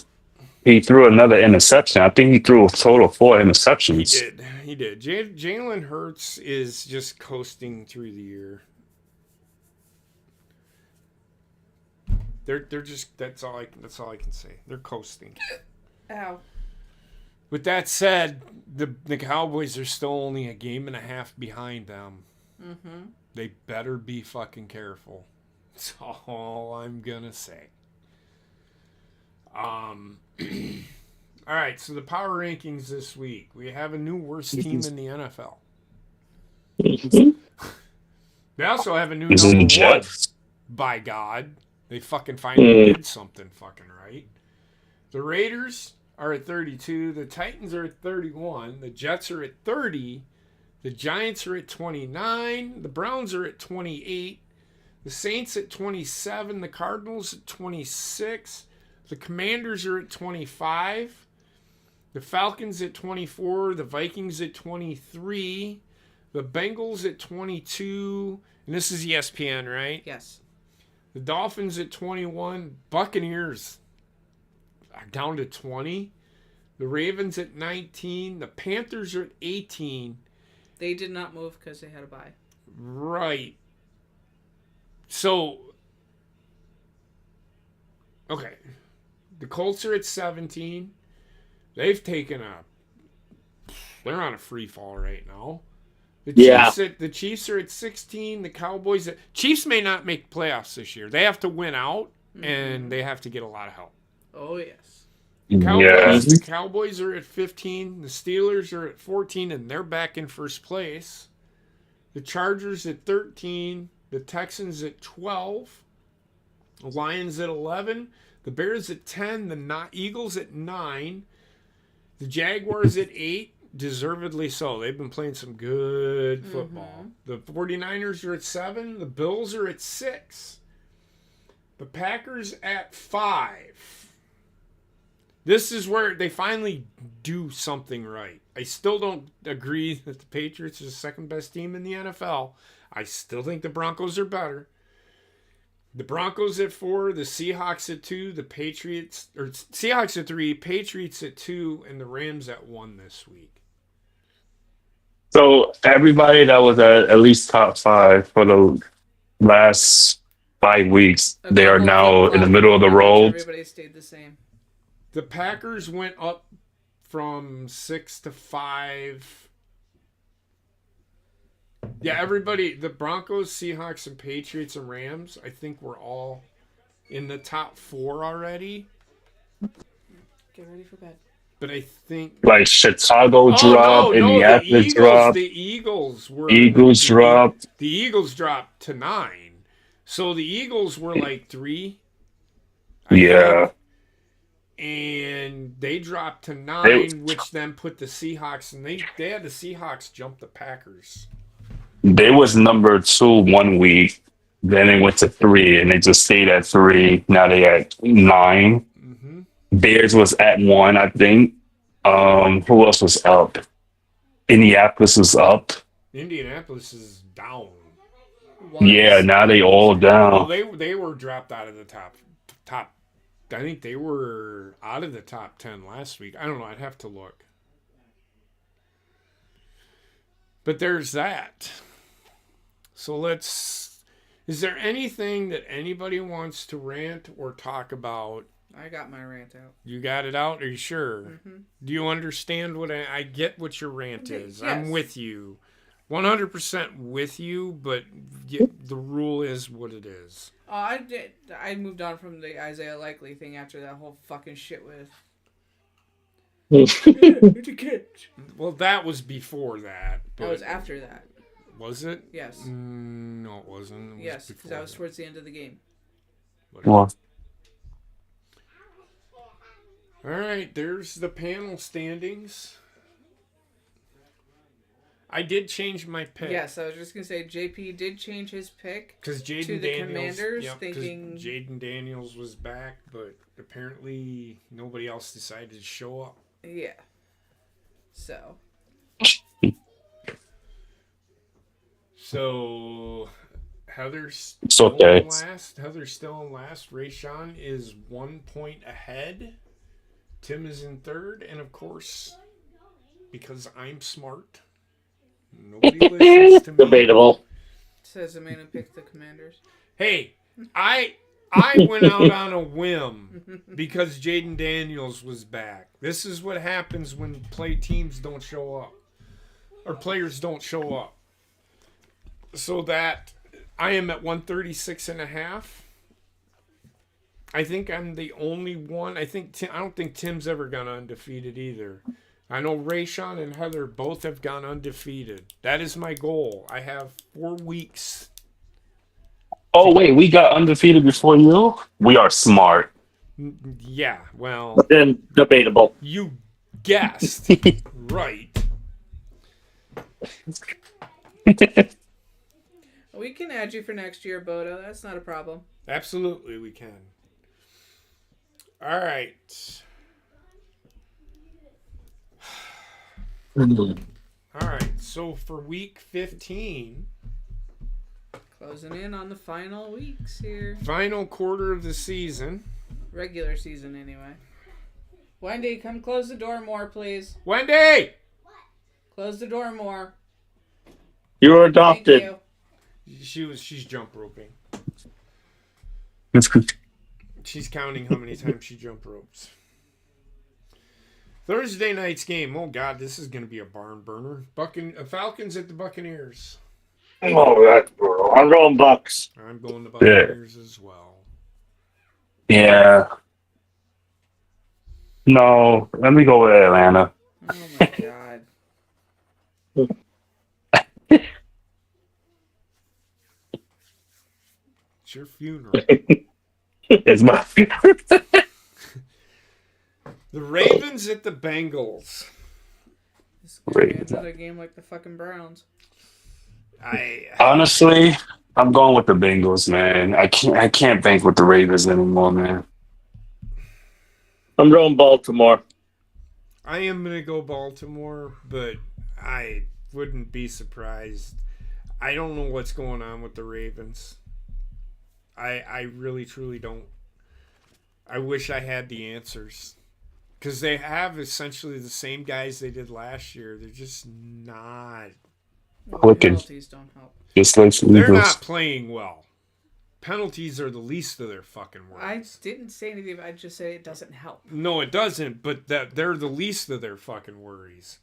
Speaker 3: he threw another interception. I think he threw a total of 4 interceptions.
Speaker 2: He did. Jalen Hurts is just coasting through the year. They're just that's all I can say. They're coasting.
Speaker 5: Ow.
Speaker 2: With that said, the Cowboys are still only a game and a half behind them.
Speaker 5: Mm-hmm.
Speaker 2: They better be fucking careful. That's all I'm gonna say. All right, so the power rankings this week. We have a new worst team in the NFL. They also have a new number one. By God, they fucking finally did something fucking right. The Raiders are at 32. The Titans are at 31. The Jets are at 30. The Giants are at 29. The Browns are at 28. The Saints at 27. The Cardinals at 26. The Commanders are at 25. The Falcons at 24. The Vikings at 23. The Bengals at 22. And this is ESPN, right?
Speaker 5: Yes.
Speaker 2: The Dolphins at 21. Buccaneers are down to 20. The Ravens at 19. The Panthers are at 18.
Speaker 5: They did not move because they had a bye.
Speaker 2: Right. So, okay. The Colts are at 17. They've taken they're on a free fall right now. The Chiefs are at 16. The Cowboys Chiefs may not make playoffs this year. They have to win out, and they have to get a lot of help.
Speaker 5: Oh, yes.
Speaker 2: The Cowboys are at 15. The Steelers are at 14, and they're back in first place. The Chargers at 13. The Texans at 12. The Lions at 11. The Bears at 10. The Eagles at 9. The Jaguars at 8. Deservedly so. They've been playing some good football. The 49ers are at 7. The Bills are at 6. The Packers at 5. This is where they finally do something right. I still don't agree that the Patriots are the second best team in the NFL. I still think the Broncos are better. The Broncos at 4, the Seahawks at 2, Seahawks at 3, Patriots at 2, and the Rams at 1 this week.
Speaker 3: So everybody that was at least top 5 for the last 5 weeks, they are now in the middle of the road.
Speaker 5: Everybody stayed the same.
Speaker 2: The Packers went up from 6 to 5. Yeah, everybody, the Broncos, Seahawks, and Patriots and Rams, I think we're all in the top 4 already.
Speaker 5: Get ready for bed.
Speaker 2: But I think...
Speaker 3: Like Chicago dropped, Indianapolis dropped.
Speaker 2: The Eagles
Speaker 3: dropped.
Speaker 2: The Eagles dropped to 9. So the Eagles were like 3. I think. and they dropped to 9, which then put the Seahawks, and they had the Seahawks jump the Packers.
Speaker 3: They was number 2 one week, then they went to 3, and they just stayed at 3. Now they at 9.
Speaker 2: Mm-hmm.
Speaker 3: Bears was at 1, I think. Who else was up? Indianapolis was up.
Speaker 2: Indianapolis is down.
Speaker 3: Yeah, now they all down.
Speaker 2: Well, they were dropped out of the top. I think they were out of the top 10 last week. I don't know. I'd have to look. But there's that. So is there anything that anybody wants to rant or talk about?
Speaker 5: I got my rant out.
Speaker 2: You got it out? Are you sure?
Speaker 5: Mm-hmm.
Speaker 2: Do you understand what I get what your rant is?
Speaker 5: Yes.
Speaker 2: I'm with you. 100% with you, but the rule is what it is.
Speaker 5: I moved on from the Isaiah Likely thing after that whole fucking shit with. It's a catch.
Speaker 2: Well, that was before that.
Speaker 5: That was after that.
Speaker 2: Was it?
Speaker 5: Yes.
Speaker 2: No, it wasn't. It was
Speaker 5: Yes, because
Speaker 2: before
Speaker 5: that was towards the end of the game.
Speaker 3: Well,
Speaker 2: All right, there's the panel standings. I did change my pick.
Speaker 5: Yes, I was just gonna say JP did change his pick
Speaker 2: Because
Speaker 5: to
Speaker 2: Jaden
Speaker 5: the
Speaker 2: Daniels,
Speaker 5: Commanders,
Speaker 2: yep, 'cause
Speaker 5: thinking
Speaker 2: Jaden Daniels was back, but apparently nobody else decided to show up.
Speaker 5: yeah. So
Speaker 2: So Heather's
Speaker 3: It's
Speaker 2: still
Speaker 3: okay.
Speaker 2: in last. Heather's still in last. Rayshawn is 1 point ahead. Tim is in third, and of course, because I'm smart, nobody listens to me.
Speaker 4: Debatable.
Speaker 5: says the man who picked the Commanders.
Speaker 2: Hey, I went out on a whim because Jaden Daniels was back. This is what happens when teams don't show up, or players don't show up. So that I am at 136.5. I think I'm the only one. I don't think Tim's ever gone undefeated either. I know Rayshawn and Heather both have gone undefeated. That is my goal. I have 4 weeks.
Speaker 3: oh wait, we got undefeated before you. We are smart.
Speaker 2: Yeah, well,
Speaker 4: Then debatable.
Speaker 2: you guessed right.
Speaker 5: We can add you for next year, Bodo. That's not a problem.
Speaker 2: Absolutely, we can. All right. All right. So for week 15,
Speaker 5: Closing in on the final weeks here.
Speaker 2: final quarter of the season.
Speaker 5: Regular season, anyway. Wendy, come close the door more, please.
Speaker 2: Wendy!
Speaker 5: Close the door more.
Speaker 4: You were
Speaker 5: Thank
Speaker 4: adopted.
Speaker 5: you.
Speaker 2: She's jump roping.
Speaker 3: That's good.
Speaker 2: She's counting how many times she jump ropes. Thursday night's game. Oh God, this is going to be a barn burner. Falcons at the Buccaneers.
Speaker 4: Oh, that's brutal. I'm going Bucks.
Speaker 2: I'm going to Buccaneers as well.
Speaker 3: Yeah. No, let me go with Atlanta.
Speaker 5: Oh my God.
Speaker 2: It's your funeral.
Speaker 3: It's my favorite.
Speaker 2: The Ravens at the Bengals.
Speaker 5: This is gonna be
Speaker 3: Ravens.
Speaker 5: another game like the fucking Browns.
Speaker 3: Honestly, I'm going with the Bengals, man. I can't bank with the Ravens anymore, man.
Speaker 4: I'm going Baltimore.
Speaker 2: I am going to go Baltimore, but I wouldn't be surprised. I don't know what's going on with the Ravens. I really, truly don't. I wish I had the answers. Because they have essentially the same guys they did last year. They're just not.
Speaker 3: Clicking.
Speaker 5: Penalties don't help.
Speaker 3: Just like the
Speaker 2: They're
Speaker 3: Eagles.
Speaker 2: not playing well. Penalties are the least of their fucking
Speaker 5: I
Speaker 2: worries.
Speaker 5: didn't say anything. I just said it doesn't help.
Speaker 2: No, it doesn't, but they're the least of their fucking worries.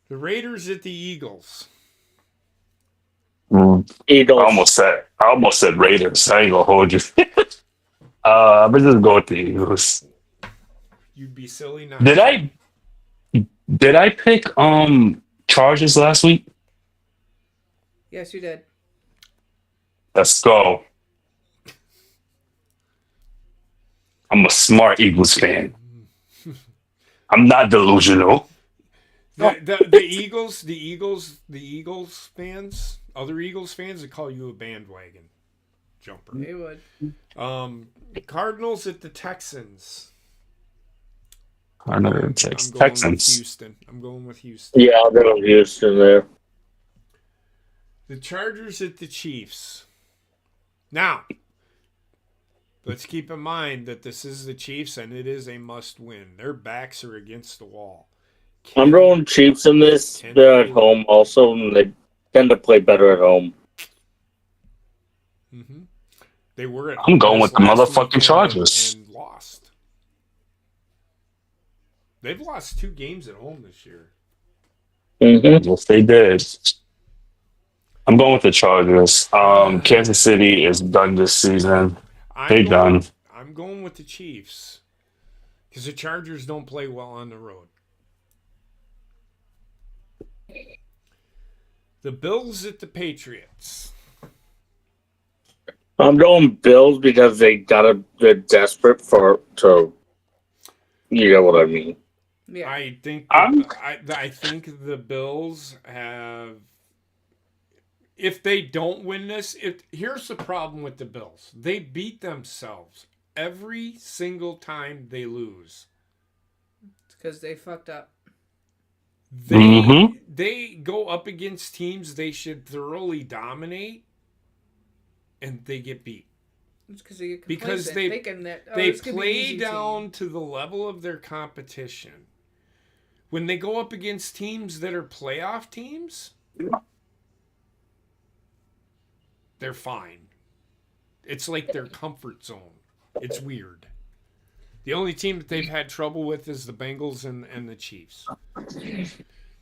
Speaker 2: The Raiders at the Eagles.
Speaker 4: Eagles.
Speaker 3: I almost said Raiders. I ain't gonna hold you. I'm just go with the Eagles.
Speaker 2: You'd be silly not
Speaker 3: Did
Speaker 2: to.
Speaker 3: I pick Chargers last week?
Speaker 5: Yes, you did.
Speaker 3: Let's go. I'm a smart Eagles fan. I'm not delusional.
Speaker 2: The Eagles fans, other Eagles fans, would call you a bandwagon jumper.
Speaker 5: They would.
Speaker 2: Cardinals at the Texans.
Speaker 3: I know
Speaker 2: I'm
Speaker 3: Texans.
Speaker 2: going with Houston. I'm going with Houston.
Speaker 4: Yeah, I'll go with Houston there.
Speaker 2: The Chargers at the Chiefs. Now, let's keep in mind that this is the Chiefs and it is a must-win. Their backs are against the wall.
Speaker 4: I'm going Chiefs in this. They're at home also, and they tend to play better at home.
Speaker 2: Mm-hmm. They were at
Speaker 3: I'm going with the
Speaker 2: last
Speaker 3: motherfucking
Speaker 2: weekend
Speaker 3: Chargers.
Speaker 2: and lost. They've lost 2 games at home this year.
Speaker 4: Mm-hmm.
Speaker 3: Yes, they did. I'm going with the Chargers. Kansas City is done this season. They're done.
Speaker 2: I'm going with the Chiefs because the Chargers don't play well on the road. The Bills at the Patriots.
Speaker 4: I'm going Bills because they're desperate to. You know what I mean?
Speaker 5: Yeah.
Speaker 2: I think the Bills have. If they don't win this, here's the problem with the Bills. They beat themselves every single time they lose.
Speaker 5: It's because they fucked up.
Speaker 2: They go up against teams they should thoroughly dominate, and they get beat.
Speaker 5: It's because they get
Speaker 2: Because
Speaker 5: thinking that,
Speaker 2: they play down to the level of their competition. When they go up against teams that are playoff teams, they're fine. It's like their comfort zone. It's weird. The only team that they've had trouble with is the Bengals and the Chiefs.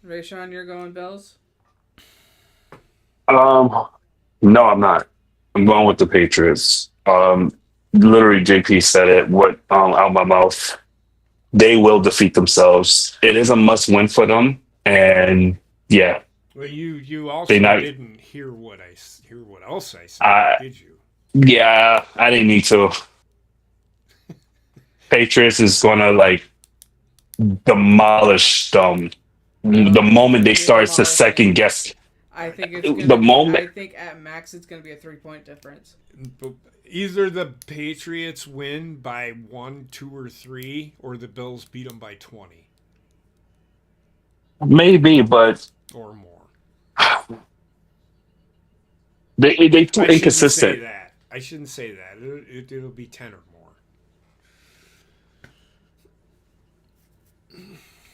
Speaker 5: Rayshawn, you're going Bills?
Speaker 3: No, I'm not. I'm going with the Patriots. Literally, JP said it. Out my mouth. They will defeat themselves. It is a must-win for them, and yeah.
Speaker 2: Well, you also didn't hear what else I said, did you?
Speaker 3: Yeah, I didn't need to. Patriots is gonna demolish them the moment they start to second guess.
Speaker 5: I think it's I think at max it's gonna be a 3-point difference.
Speaker 2: Either the Patriots win by 1, 2, or 3, or the Bills beat them by 20.
Speaker 3: Maybe, but
Speaker 2: or more.
Speaker 3: They too inconsistent.
Speaker 2: I shouldn't say that. It'll be 10 or more.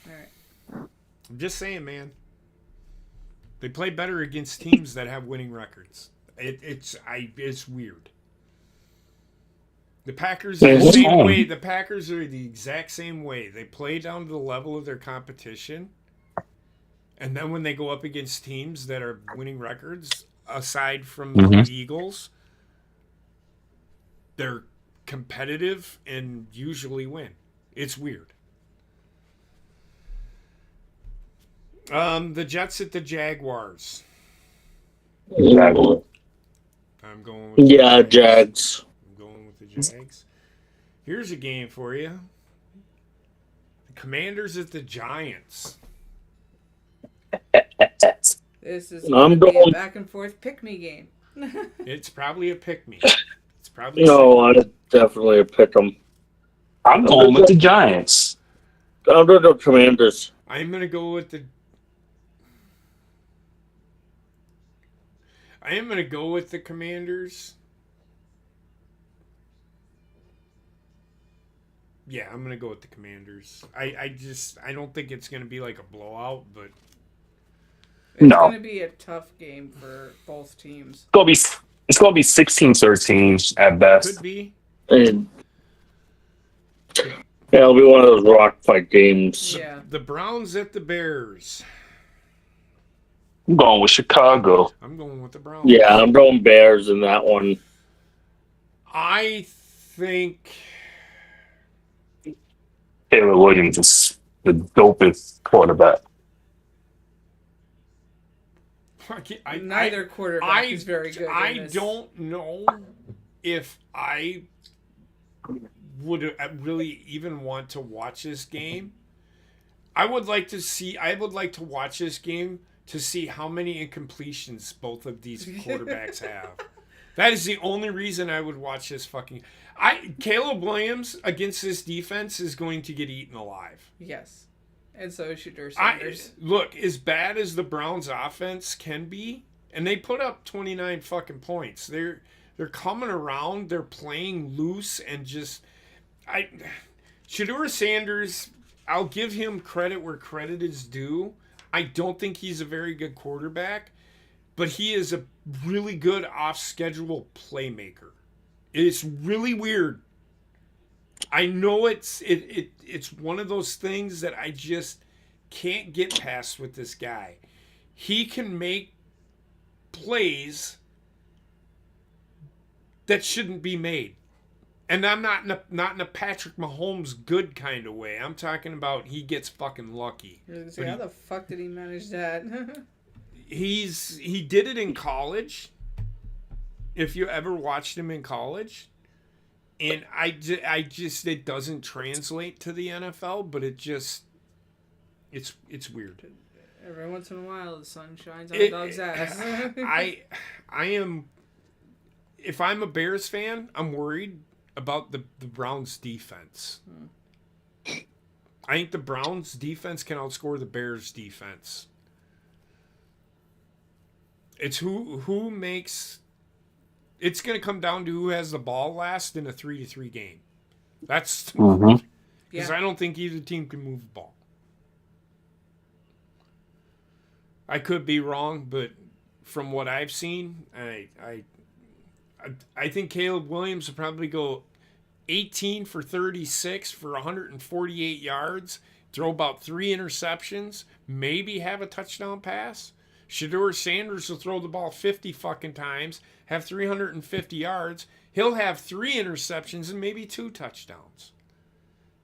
Speaker 5: All right.
Speaker 2: I'm just saying, man. They play better against teams that have winning records. It's weird. The Packers are the same way. The Packers are the exact same way. They play down to the level of their competition. And then when they go up against teams that are winning records, aside from the Eagles, they're competitive and usually win. It's weird. The Jets at the Jaguars.
Speaker 3: Jaguars.
Speaker 2: I'm going with
Speaker 4: Jags.
Speaker 2: I'm going with the Jags. Here's a game for you. The Commanders at the Giants.
Speaker 5: This is going to be a back and forth pick-me game.
Speaker 2: It's probably a pick-me. It's probably
Speaker 4: definitely a pick-em.
Speaker 3: I'm going with the Giants.
Speaker 4: I'll go to the Commanders.
Speaker 2: I'm going to go with the... I am going to go with the Commanders. Yeah, I'm going to go with the Commanders. I don't think it's going to be like a blowout, but...
Speaker 5: It's going to be a tough game for both teams.
Speaker 3: It's going to be 16-13 at best.
Speaker 2: Could be.
Speaker 4: And, it'll be one of those rock fight games.
Speaker 5: Yeah.
Speaker 2: The Browns at the Bears.
Speaker 3: I'm going with Chicago.
Speaker 2: I'm going with the Browns.
Speaker 4: Yeah, I'm going Bears in that one.
Speaker 2: I think
Speaker 3: Taylor Williams is the dopest quarterback.
Speaker 5: Neither quarterback is very good.
Speaker 2: I don't know if I would really even want to watch this game. I would like to watch this game to see how many incompletions both of these quarterbacks have. That is the only reason I would watch this fucking. Caleb Williams against this defense is going to get eaten alive.
Speaker 5: Yes. And so should Shedeur Sanders.
Speaker 2: Look, as bad as the Browns offense can be, and they put up 29 fucking points. They're coming around, they're playing loose, and just Shedeur Sanders, I'll give him credit where credit is due. I don't think he's a very good quarterback, but he is a really good off-schedule playmaker. It's really weird. I know it's one of those things that I just can't get past with this guy. He can make plays that shouldn't be made. And I'm not in a Patrick Mahomes good kind of way. I'm talking about he gets fucking lucky.
Speaker 5: How the fuck did he manage that?
Speaker 2: He did it in college. If you ever watched him in college, and I just it doesn't translate to the NFL, but it's weird.
Speaker 5: Every once in a while, the sun shines on a dog's ass.
Speaker 2: I am. If I'm a Bears fan, I'm worried about the Browns defense. I think the Browns defense can outscore the Bears defense. It's who makes. It's going to come down to who has the ball last in a 3-3 game. That's because I don't think either team can move the ball. I could be wrong, but from what I've seen, I think Caleb Williams will probably go 18 for 36 for 148 yards, throw about 3 interceptions, maybe have a touchdown pass. Shedeur Sanders will throw the ball 50 fucking times, have 350 yards. He'll have 3 interceptions and maybe 2 touchdowns.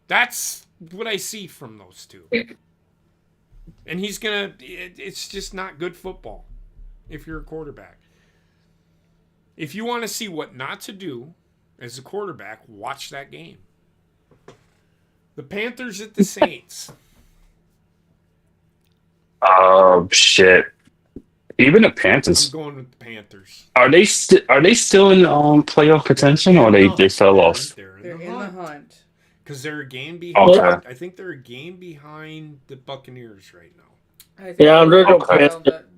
Speaker 2: That's what I see from those two. And he's going to... It's just not good football if you're a quarterback. If you want to see what not to do as a quarterback, watch that game. The Panthers at the Saints.
Speaker 3: Oh, shit. Even the Panthers.
Speaker 2: I'm going with the Panthers.
Speaker 3: Are they still in playoff contention, or they fell off?
Speaker 2: They're
Speaker 5: in the hunt.
Speaker 2: Because they're a game behind.
Speaker 3: Okay.
Speaker 2: I think they're a game behind the Buccaneers right now.
Speaker 5: I think they're going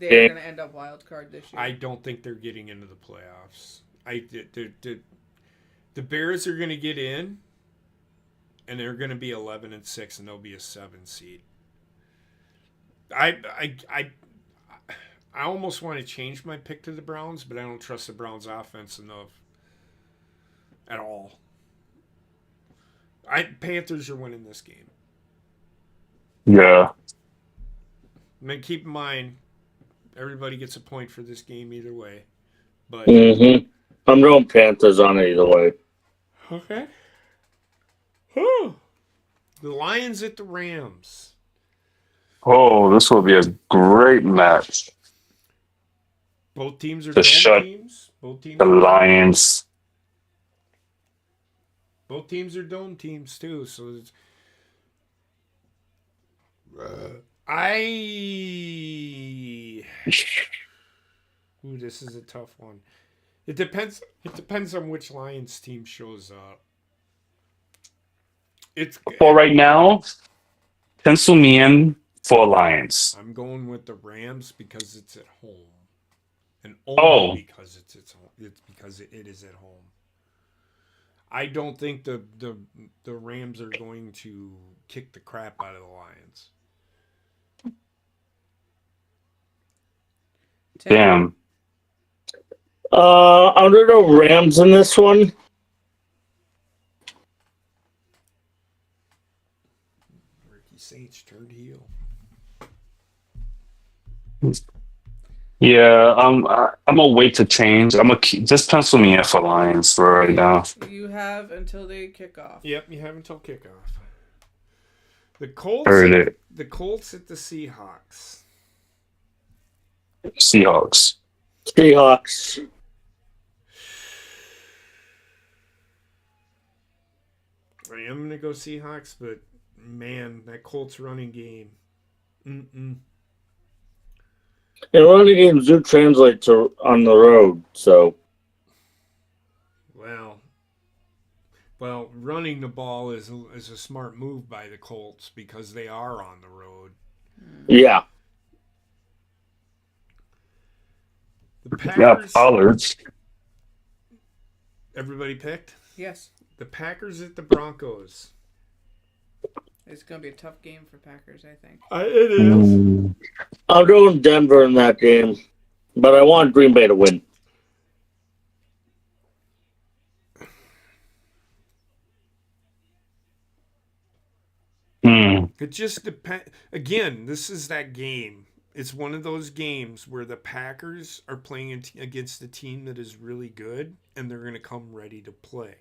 Speaker 5: to end up wild card this year.
Speaker 2: I don't think they're getting into the playoffs. The Bears are going to get in, and they're going to be 11-6, and they'll be a 7 seed. I almost want to change my pick to the Browns, but I don't trust the Browns offense enough at all. Panthers are winning this game.
Speaker 3: Yeah.
Speaker 2: I mean, keep in mind, everybody gets a point for this game either way. But
Speaker 4: I'm going Panthers on it either way.
Speaker 2: Okay. Whew. The Lions at the Rams.
Speaker 3: Oh, this will be a great match.
Speaker 2: Both teams are
Speaker 3: The
Speaker 2: dome
Speaker 3: shut-
Speaker 2: teams.
Speaker 3: The Lions.
Speaker 2: Both teams are dome teams too. So it's, this is a tough one. It depends. It depends on which Lions team shows up.
Speaker 3: For right now, pencil me in for Lions.
Speaker 2: I'm going with the Rams because it's at home, and only because it's home. It's because it is at home. I don't think the Rams are going to kick the crap out of the Lions.
Speaker 3: Damn.
Speaker 4: I'm going to go Rams in this one.
Speaker 2: Ricky Saints turned heel.
Speaker 3: Yeah, I'm gonna wait to change. I'm gonna just pencil me in for Lions for right now.
Speaker 5: You have until they kick off.
Speaker 2: Yep, you have until kickoff. The Colts.
Speaker 3: Heard it.
Speaker 2: The Colts at the Seahawks.
Speaker 3: Seahawks.
Speaker 2: I am going to go Seahawks, but man, that Colts running game. Mm-mm.
Speaker 4: And running games do translate to on the road, so.
Speaker 2: Well, running the ball is a smart move by the Colts because they are on the road.
Speaker 4: Yeah.
Speaker 2: The
Speaker 3: Yeah,
Speaker 2: Packers.
Speaker 3: Pollards.
Speaker 2: Everybody picked?
Speaker 5: Yes.
Speaker 2: The Packers at the Broncos.
Speaker 5: It's going to be a tough game for Packers, I think.
Speaker 2: It is.
Speaker 4: I'm going Denver in that game, but I want Green Bay to win.
Speaker 2: It just depends. Again, this is that game. It's one of those games where the Packers are playing against a team that is really good, and they're going to come ready to play.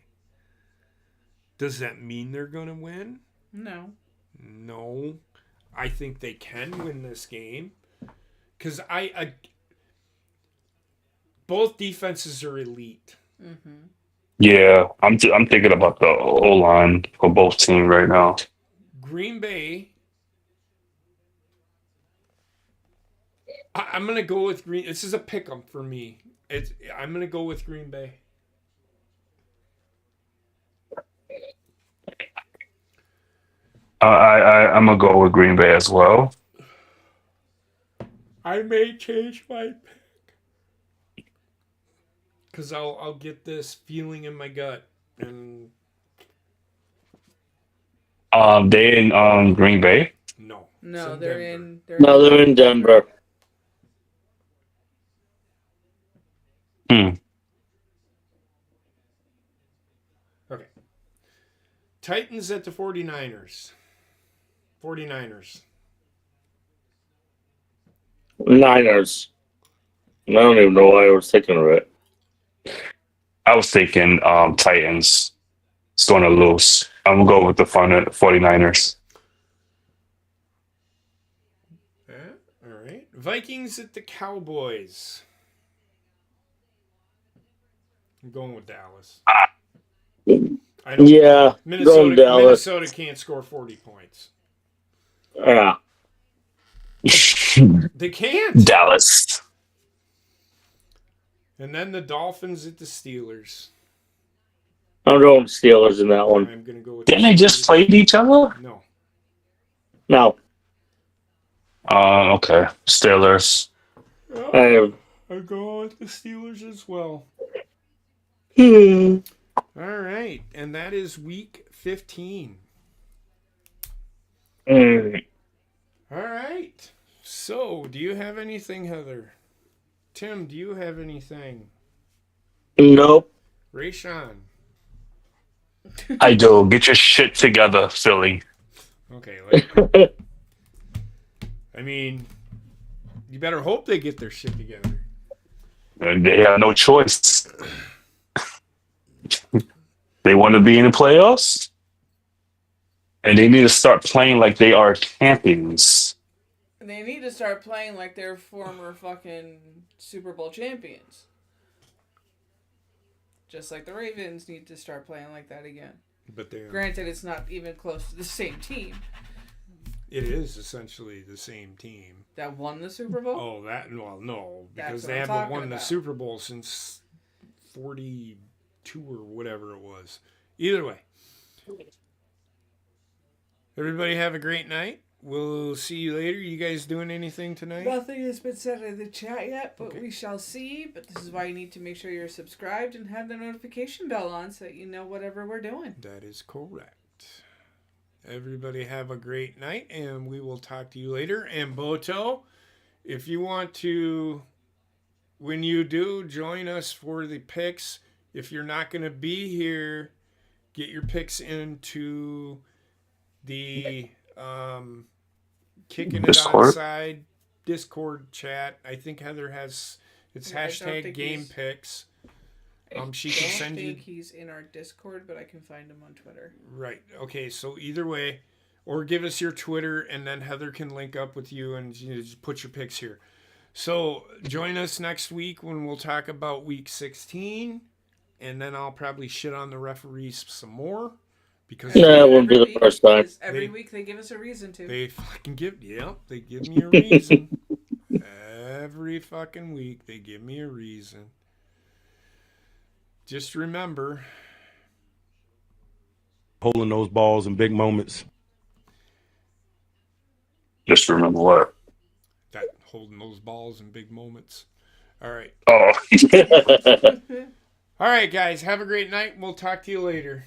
Speaker 2: Does that mean they're going to win?
Speaker 5: No.
Speaker 2: No. I think they can win this game. Because both defenses are elite.
Speaker 5: Mm-hmm.
Speaker 3: Yeah, I'm thinking about the O-line for both teams right now.
Speaker 2: Green Bay. I'm going to go with Green. This is a pick 'em for me. I'm going to go with Green Bay.
Speaker 3: I'm gonna go with Green Bay as well.
Speaker 2: I may change my pick because I'll get this feeling in my gut, and
Speaker 3: They in Green Bay.
Speaker 2: no,
Speaker 5: No,
Speaker 2: it's
Speaker 5: they're
Speaker 2: Denver.
Speaker 5: in.
Speaker 4: No, they're in Denver.
Speaker 2: Okay. Titans at the 49ers. 49ers.
Speaker 4: Niners. I don't even know why I was thinking of it.
Speaker 3: I was thinking Titans. It's going to lose. I'm gonna go with the 49ers.
Speaker 2: All right. Vikings at the Cowboys. I'm going with Dallas. I don't.
Speaker 4: Yeah, going Dallas.
Speaker 2: Minnesota can't score 40 points.
Speaker 4: Yeah.
Speaker 2: They can't.
Speaker 3: Dallas.
Speaker 2: And then the Dolphins at the Steelers.
Speaker 4: I'm going Steelers in that one.
Speaker 2: I'm going to go with
Speaker 3: Didn't they just played each other?
Speaker 2: No.
Speaker 4: No.
Speaker 3: Okay. Steelers.
Speaker 2: I'm going with the Steelers as well. All right. And that is week 15. All right. So, do you have anything, Heather? Tim, do you have anything?
Speaker 4: Nope.
Speaker 2: Rayshawn.
Speaker 3: I do. Get your shit together, Philly.
Speaker 2: Okay. I mean, you better hope they get their shit together.
Speaker 3: They have no choice. They want to be in the playoffs, and they need to start playing like they are champions.
Speaker 5: They need to start playing like they're former fucking Super Bowl champions. Just like the Ravens need to start playing like that again.
Speaker 2: But they
Speaker 5: Granted, it's not even close to the same team
Speaker 2: It is essentially the same team.
Speaker 5: that won the Super Bowl.
Speaker 2: Oh, no,
Speaker 5: That's
Speaker 2: because
Speaker 5: what
Speaker 2: they
Speaker 5: I'm
Speaker 2: haven't
Speaker 5: talking
Speaker 2: won the
Speaker 5: about.
Speaker 2: Super Bowl since 42 or whatever it was. Either way, everybody have a great night. We'll see you later. You guys doing anything tonight?
Speaker 5: Nothing has been said in the chat yet, but
Speaker 2: Okay.
Speaker 5: we shall see. But this is why you need to make sure you're subscribed and have the notification bell on so that you know whatever we're doing.
Speaker 2: That is correct. Everybody have a great night, and we will talk to you later. And Boto, if you want to, when you do, join us for the picks. If you're not going to be here, get your picks into the Kickin It
Speaker 3: Discord.
Speaker 2: Onside Discord chat. I think Heather has, it's
Speaker 5: Yeah, I don't
Speaker 2: hashtag
Speaker 5: think
Speaker 2: game
Speaker 5: he's-
Speaker 2: picks. She
Speaker 5: I
Speaker 2: can
Speaker 5: don't
Speaker 2: send you.
Speaker 5: think he's in our Discord, but I can find him on Twitter.
Speaker 2: Right. Okay. So either way, or give us your Twitter, and then Heather can link up with you and just put your picks here. So join us next week when we'll talk about week 16, and then I'll probably shit on the referees some more. Because
Speaker 4: Yeah, it wouldn't be the first time.
Speaker 5: Every week they give us a reason to.
Speaker 2: they fucking give me a reason. Every fucking week they give me a reason. Just remember,
Speaker 6: holding those balls in big moments.
Speaker 3: Just remember what?
Speaker 2: that holding those balls in big moments. All right.
Speaker 3: Oh.
Speaker 2: All right, guys. Have a great night. We'll talk to you later.